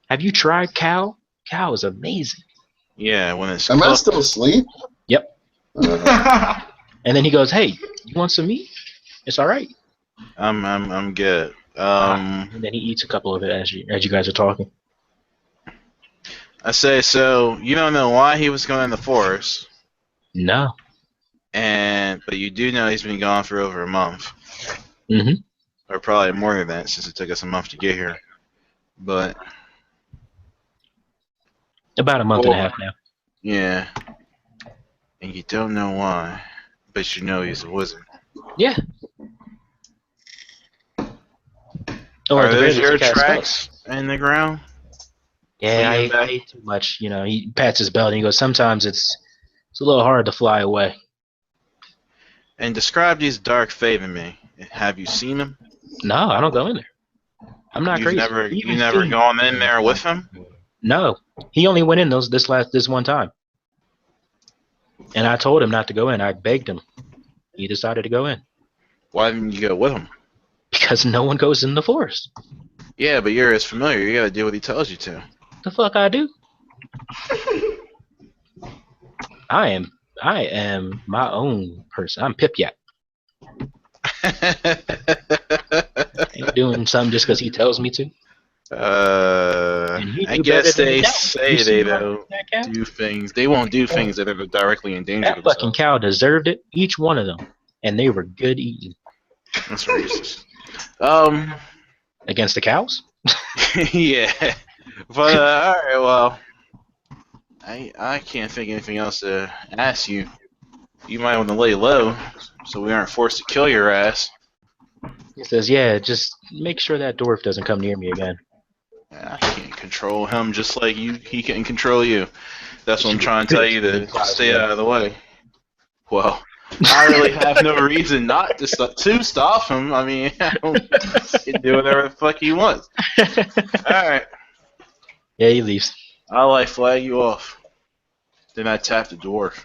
Have you tried cow? Cow is amazing. Yeah, when it's Am I still asleep? Yep. And then he goes, hey, you want some meat? It's all right. I'm good. And then he eats a couple of it as you guys are talking. I say, so you don't know why he was going in the forest. No. But you do know he's been gone for over a month. Mm-hmm. Or probably more than that, since it took us a month to get here. But about a month and a half now. Yeah. And you don't know why, but you know he's a wizard. Yeah. Are those your tracks in the ground? Yeah, I ate too much. You know, he pats his belt and he goes, sometimes it's a little hard to fly away. And describe these dark fae to me. Have you seen them? No, I don't go in there. I'm not crazy. You've never gone in there with him? No. He only went in this one time. And I told him not to go in. I begged him. He decided to go in. Why didn't you go with him? Because no one goes in the forest. Yeah, but you're his familiar. You gotta do what he tells you to. The fuck I do? I am my own person. I'm Pip Yap. Ain't doing something just because he tells me to. I guess they say they don't do things. They won't do things that are directly endangered. That fucking cow deserved it. Each one of them, and they were good eating. That's racist. Against the cows? Yeah, but all right. Well, I can't think of anything else to ask you. You might want to lay low, so we aren't forced to kill your ass. He says, "Yeah, just make sure that dwarf doesn't come near me again." I can't control him just like he can't control you. That's what I'm trying to tell you, to stay out of the way. Well, I really have no reason not to stop him. I mean, he can do whatever the fuck he wants. Alright. Yeah, he leaves. I'll like flag you off. Then I tap the dwarf.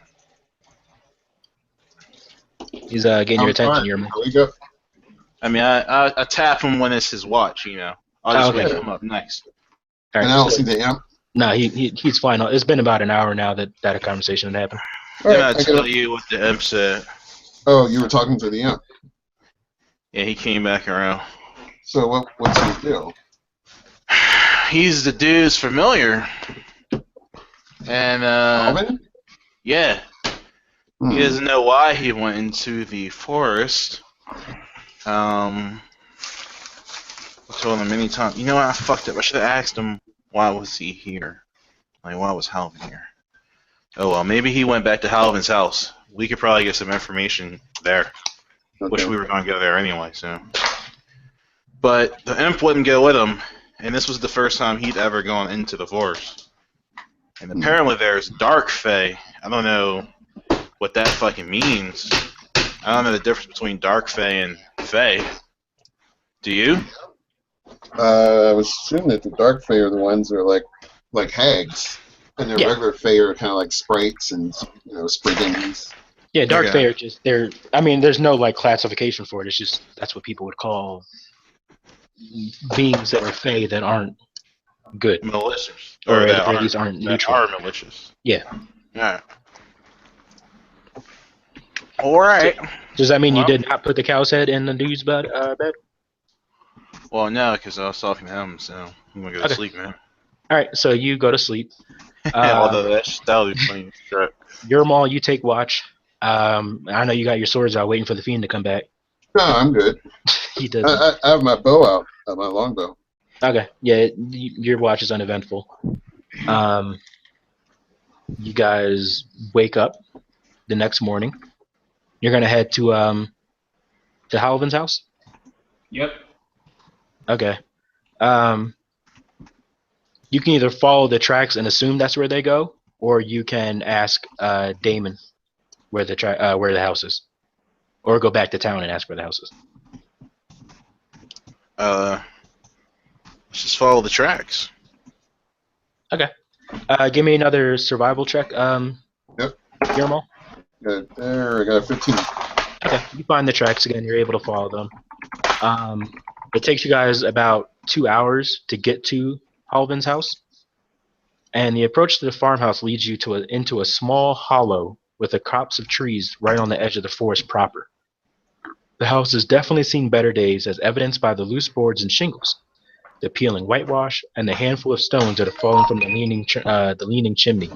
He's getting your attention here, man. I mean, I tap him when it's his watch, you know. I'll just wake him up next. Right, and I don't see the amp? No, he's fine. It's been about an hour now that a conversation had happened. Then I tell you what the imp said. Oh, you were talking to the imp. Yeah, he came back around. So what's he do? He's the dude's familiar. And, Halvin? yeah. He doesn't know why he went into the forest. I told him many times. You know what? I fucked up. I should have asked him why was he here. Like, why was Halvin here? Oh, well, maybe he went back to Halvin's house. We could probably get some information there. Okay. Wish we were going to go there anyway, so. But the imp wouldn't go with him, and this was the first time he'd ever gone into the forest. And apparently there's dark fae. I don't know what that fucking means. I don't know the difference between dark fae and fae. Do you? I was assuming that the dark fae are the ones that are like hags, and their regular fae are kind of like sprites and spriggans. Yeah, dark fae are just I mean, there's no like classification for it. It's just that's what people would call beings that are fae that aren't good, malicious, or at the very least aren't neutral. Are malicious. Yeah. Alright. Alright. So, does that mean you did not put the cow's head in the dude's bed? Well, no, because I was talking to him, so I'm gonna go to sleep, man. Alright, so you go to sleep. Although that'll be funny. Yermal, you take watch. I know you got your swords out waiting for the fiend to come back. No, I'm good. He does. I have my bow out, my longbow. Okay, yeah, your watch is uneventful. You guys wake up the next morning. You're gonna head to Halvin's house? Yep. Okay. You can either follow the tracks and assume that's where they go, or you can ask Damon where the house is, or go back to town and ask where the house is. Let's just follow the tracks. Okay. Give me another survival check. Yep. Yermal. Good. There, I got a 15. Okay. You find the tracks again. You're able to follow them. It takes you guys about 2 hours to get to Halvin's house, and the approach to the farmhouse leads you into a small hollow with a copse of trees right on the edge of the forest proper. The house has definitely seen better days, as evidenced by the loose boards and shingles, the peeling whitewash, and the handful of stones that have fallen from the leaning chimney.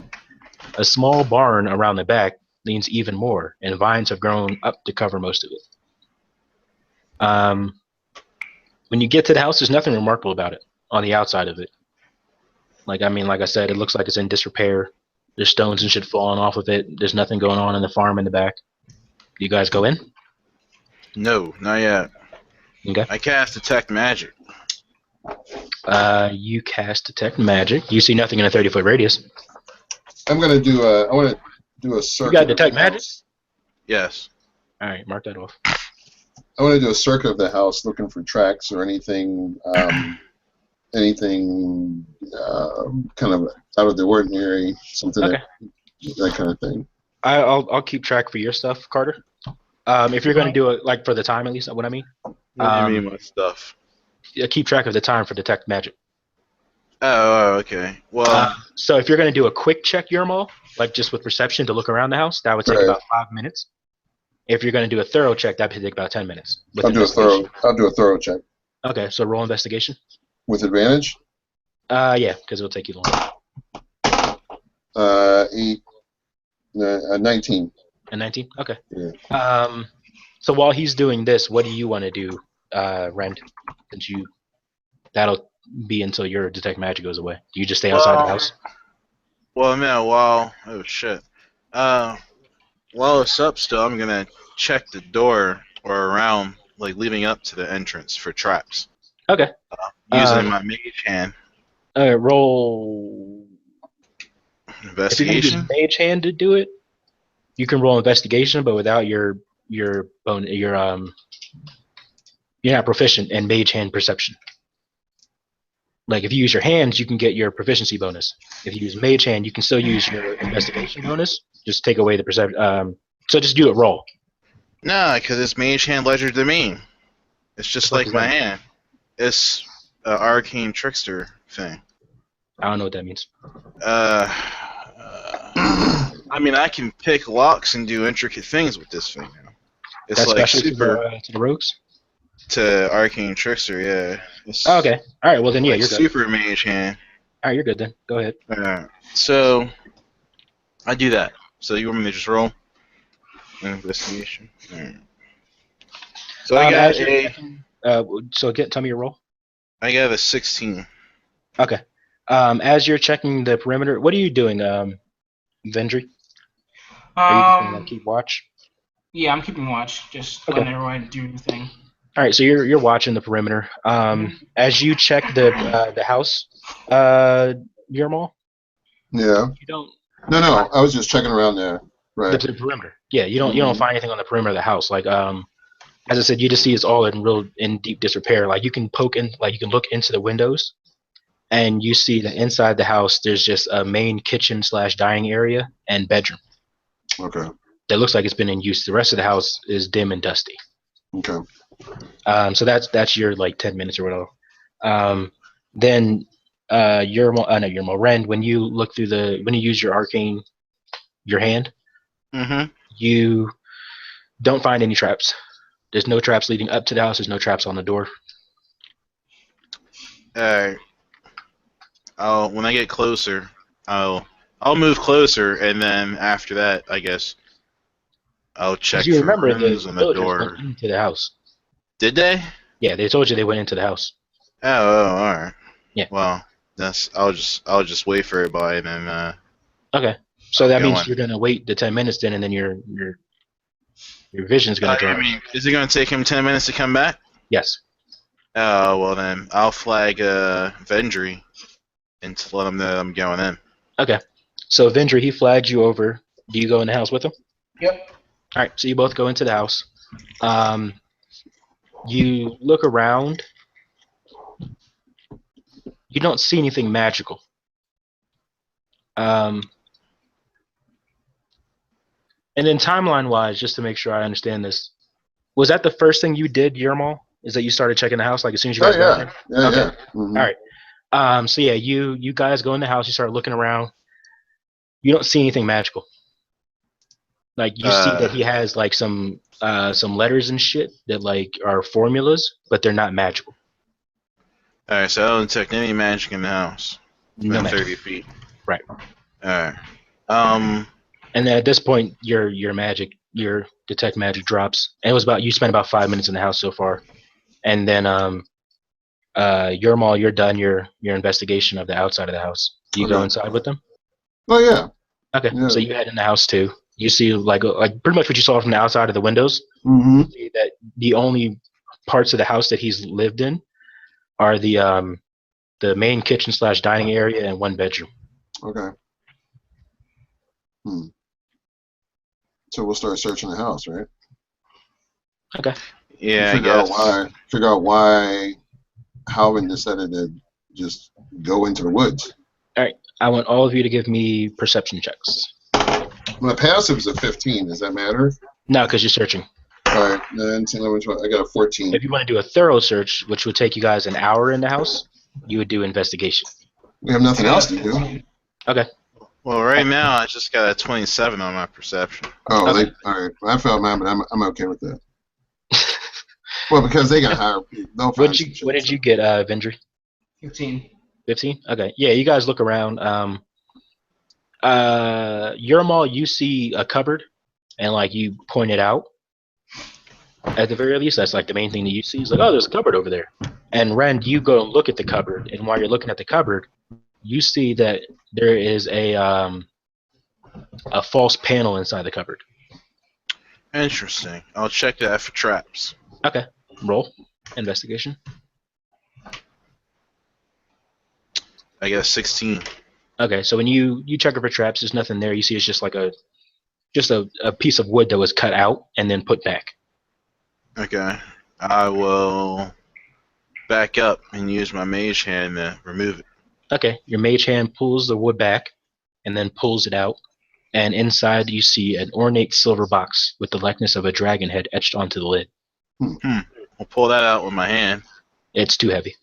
A small barn around the back leans even more, and vines have grown up to cover most of it. When you get to the house, there's nothing remarkable about it on the outside of it. Like I said, it looks like it's in disrepair. There's stones and shit falling off of it. There's nothing going on in the farm in the back. You guys go in? No, not yet. Okay. I cast Detect Magic. You cast Detect Magic. You see nothing in a 30-foot radius. I'm gonna do I want to do a circuit. You got Detect Magic? Yes. All right, mark that off. I want to do a circuit of the house, looking for tracks or anything, anything kind of out of the ordinary, something that kind of thing. I'll keep track for your stuff, Carter. If you're going to do it, like for the time at least, what I mean. What do you mean my stuff? Yeah, keep track of the time for Detect Magic. Oh, okay. Well, so if you're going to do a quick check, Yermal, like just with perception to look around the house, that would take about 5 minutes. If you're going to do a thorough check, that would take about 10 minutes. I'll do a thorough check. Okay, so roll investigation. With advantage? Yeah, because it'll take you long. 19. A 19? Okay. Yeah. So while he's doing this, what do you want to do, Rend? Since that'll be until your Detect Magic goes away. Do you just stay outside the house? Well, I mean, oh shit. While it's up still, I'm gonna check the door or around, like leading up to the entrance for traps. Okay. Using my mage hand. Roll investigation. If you use mage hand to do it, you can roll investigation, but without your you're not proficient in mage hand perception. Like if you use your hands, you can get your proficiency bonus. If you use mage hand, you can still use your investigation bonus. Just take away the perception. So just do it. Roll. No, because it's mage hand ledger domain. It's just like my hand. It's an arcane trickster thing. I don't know what that means. I mean, I can pick locks and do intricate things with this thing now. It's that's like special super to the rogues. To Arcane Trickster, yeah. Oh, okay. All right. Well, then, yeah, Like you're good. super mage hand. All right, you're good then. Go ahead. So I do that. So you want me to just roll investigation? Right. So I got tell me your roll. I got a 16. Okay. As you're checking the perimeter, what are you doing, Vendry? Are you just gonna keep watch? Yeah, I'm keeping watch. Just letting everyone do their thing. All right, so you're watching the perimeter. As you check the house, Yermal. Yeah. You don't. No. I was just checking around there. Right. The perimeter. Yeah, you don't find anything on the perimeter of the house. Like as I said, you just see it's all in deep disrepair. Like you can you can look into the windows, and you see that inside the house there's just a main kitchen / dining area and bedroom. Okay. That looks like it's been in use. The rest of the house is dim and dusty. Okay. So that's your like 10 minutes or whatever. Then Rend, when you look through when you use your arcane, your hand, you don't find any traps. There's no traps leading up to the house. There's no traps on the door. Alright. When I get closer, I'll move closer, and then after that, I guess I'll check for runes on the door. Went into the house. Did they? Yeah, they told you they went into the house. Oh, all right. Yeah. Well, I'll just wait for everybody, and then. Okay. So that means you're gonna wait the 10 minutes then, and then your vision's gonna drop. I mean, is it gonna take him 10 minutes to come back? Yes. Oh well, then I'll flag Vendry and to let him know I'm going in. Okay. So Vendry, he flagged you over. Do you go in the house with him? Yep. All right. So you both go into the house. You look around. You don't see anything magical. And then timeline-wise, just to make sure I understand this, was that the first thing you did, Yermal? Is that you started checking the house like as soon as you guys got there? Yeah. Okay. Yeah. All right. So yeah, you guys go in the house. You start looking around. You don't see anything magical. Like you see that he has like some letters and shit that like are formulas, but they're not magical. All right. So I don't detect any magic in the house. No within magic. 30 feet. Right. All right. And then at this point, your detect magic drops. And it was you spent about 5 minutes in the house so far. And then Yermal, you're done your investigation of the outside of the house. Do you go inside with them? Oh yeah. Okay. Yeah. So you head in the house too. You see like pretty much what you saw from the outside of the windows. Mm-hmm. You see that the only parts of the house that he's lived in are the main kitchen / dining area and one bedroom. Okay. So we'll start searching the house, right? Okay. Yeah, Figure out why Halvin decided to just go into the woods. All right. I want all of you to give me perception checks. My passive is a 15. Does that matter? No, because you're searching. All right. Then I got a 14. If you want to do a thorough search, which would take you guys an hour in the house, you would do investigation. We have nothing else to do. Okay. Well, right now I just got a 27 on my perception. Oh, okay. All right. I felt mad, but I'm okay with that. Well, because they got higher. What did you get, Vendry? 15. 15? Okay. Yeah, you guys look around. Yermal, you see a cupboard, and like you point it out. At the very least, that's like the main thing that you see. Is like, oh, there's a cupboard over there. And Rend, you go and look at the cupboard, and while you're looking at the cupboard, you see that there is a false panel inside the cupboard. Interesting. I'll check that for traps. Okay. Roll investigation. I got a 16. Okay, so when you check it for traps, there's nothing there. You see it's just like a piece of wood that was cut out and then put back. Okay. I will back up and use my mage hand to remove it. Okay, your mage hand pulls the wood back and then pulls it out, and inside you see an ornate silver box with the likeness of a dragon head etched onto the lid. I'll pull that out with my hand. It's too heavy.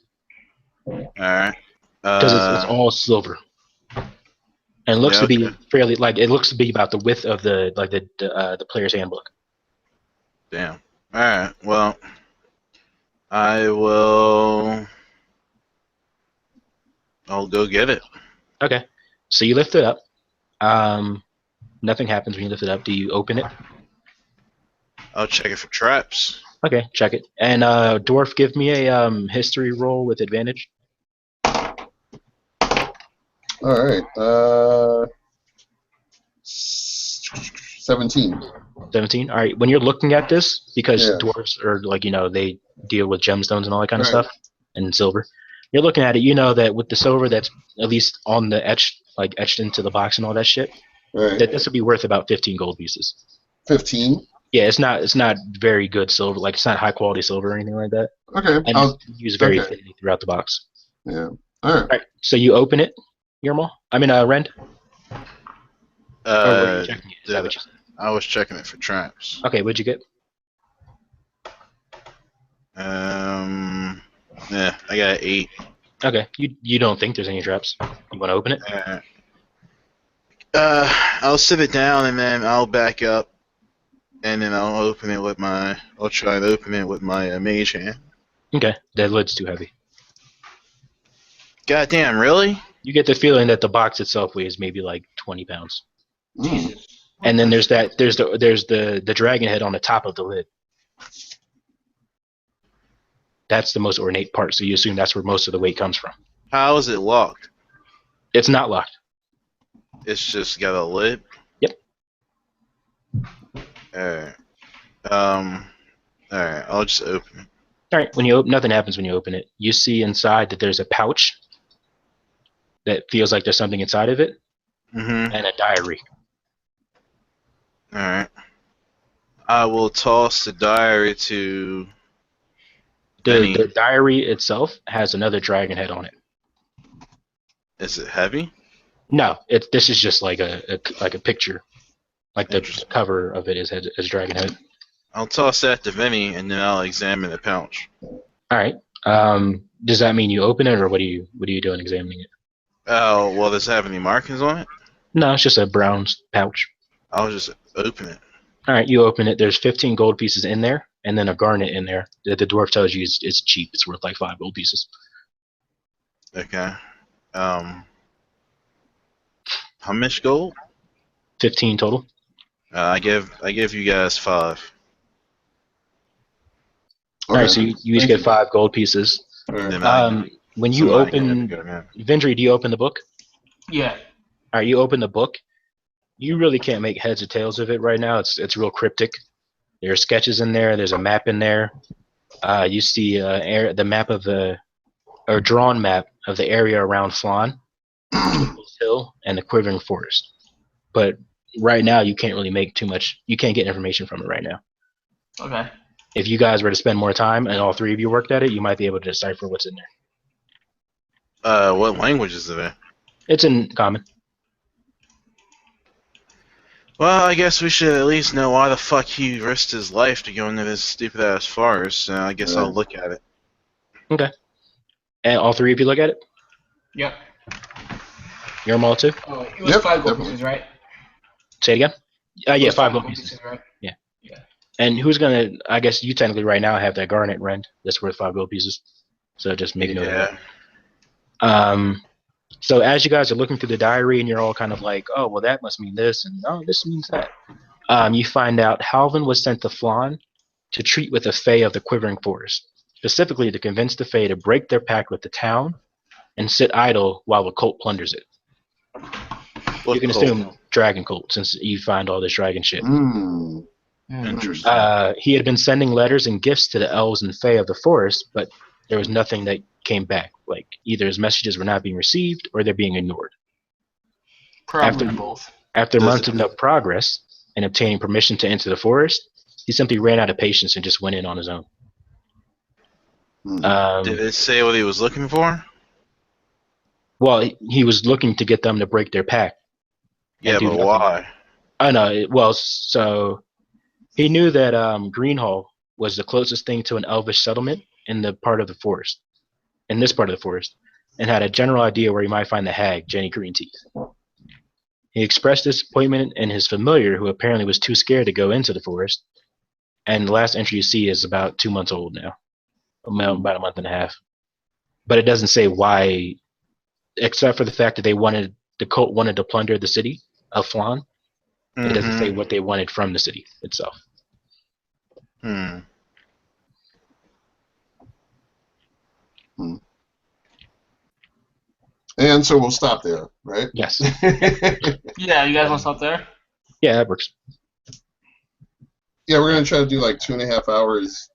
Alright. Because it's all silver. And it looks to be fairly it looks to be about the width of the player's handbook. Damn. Alright, well, I'll go get it. Okay. So you lift it up. Nothing happens when you lift it up. Do you open it? I'll check it for traps. Okay, check it. And dwarf, give me a history roll with advantage. All right. 17. 17. All right. When you're looking at this, because Yeah. dwarves are like, they deal with gemstones and all that kind of stuff, and silver. You're looking at it. You know that with the silver that's at least on the etched into the box and all that shit, that this would be worth about 15 gold pieces. 15. Yeah, it's not very good silver. Like it's not high quality silver or anything like that. Okay. And it's used very thinly throughout the box. Yeah. All right. So you open it, Yermal? Rend? Or were you checking it? Is that what you said? I was checking it for traps. Okay, what'd you get? Yeah, I got 8. Okay, you don't think there's any traps? You want to open it? I'll sit it down and then I'll back up, and then I'll open it with my. I'll try to open it with my mage hand. Okay, that lid's too heavy. Goddamn, really? You get the feeling that the box itself weighs maybe like 20 pounds. Jesus. And then there's the dragon head on the top of the lid. That's the most ornate part, so you assume that's where most of the weight comes from. How is it locked? It's not locked. It's just got a lid? Yep. Alright. Alright, I'll just open it. Alright, nothing happens when you open it. You see inside that there's a pouch that feels like there's something inside of it, and a diary. Alright. I will toss the diary to... The diary itself has another dragon head on it. Is it heavy? No, this is just like a picture, like the cover of it is dragon head. I'll toss that to Vinny and then I'll examine the pouch. All right. Does that mean you open it, or what are you doing examining it? Oh, well, does it have any markings on it? No, it's just a brown pouch. I'll just open it. All right, you open it. There's 15 gold pieces in there, and then a garnet in there that the dwarf tells you it's cheap. It's worth like 5 gold pieces. Okay. How much gold? 15 total. I give you guys 5. All right, so you each get 5 gold pieces. When you open, Vindri, do you open the book? Yeah. All right, you open the book. You really can't make heads or tails of it right now. It's real cryptic. There are sketches in there. There's a map in there. You see the map of drawn map of the area around Flan, Hill, and the Quivering Forest. But right now, you can't really make too much. You can't get information from it right now. Okay. If you guys were to spend more time and all 3 of you worked at it, you might be able to decipher what's in there. What language is it in? It's in common. Well, I guess we should at least know why the fuck he risked his life to go into this stupid-ass forest, so I guess I'll look at it. Okay. And all 3 of you look at it? Yep. You're them all too? Oh, it was 5 gold pieces, right? Say it again? Yeah, 5 gold pieces. pieces. Right? Yeah. And who's gonna? I guess you technically right now have that garnet, Rend. That's worth 5 gold pieces. So just make note of that. So as you guys are looking through the diary, and you're all kind of like, oh, well, that must mean this, and oh, this means that. You find out Halvin was sent to Flan to treat with the Fae of the Quivering Forest, specifically to convince the Fae to break their pact with the town and sit idle while the cult plunders it. You can assume dragon cult, since you find all this dragon shit. Interesting. He had been sending letters and gifts to the elves and fae of the forest, but there was nothing that came back. Like, either his messages were not being received or they're being ignored. Probably both. After months of no progress and obtaining permission to enter the forest, he simply ran out of patience and just went in on his own. Did it say what he was looking for? Well, he was looking to get them to break their pact. Yeah, but why? I know. Well, so he knew that Greenhall was the closest thing to an elvish settlement in this part of the forest, and had a general idea where he might find the hag, Jenny Greenteeth. He expressed disappointment in his familiar, who apparently was too scared to go into the forest, and the last entry you see is about 2 months old now. About a month and a half. But it doesn't say why, except for the fact that the cult wanted to plunder the city of Flan. Mm-hmm. It doesn't say what they wanted from the city itself. Hmm. And so we'll stop there, right? Yes. Yeah, you guys want to stop there? Yeah, that works. Yeah, we're going to try to do like 2.5 hours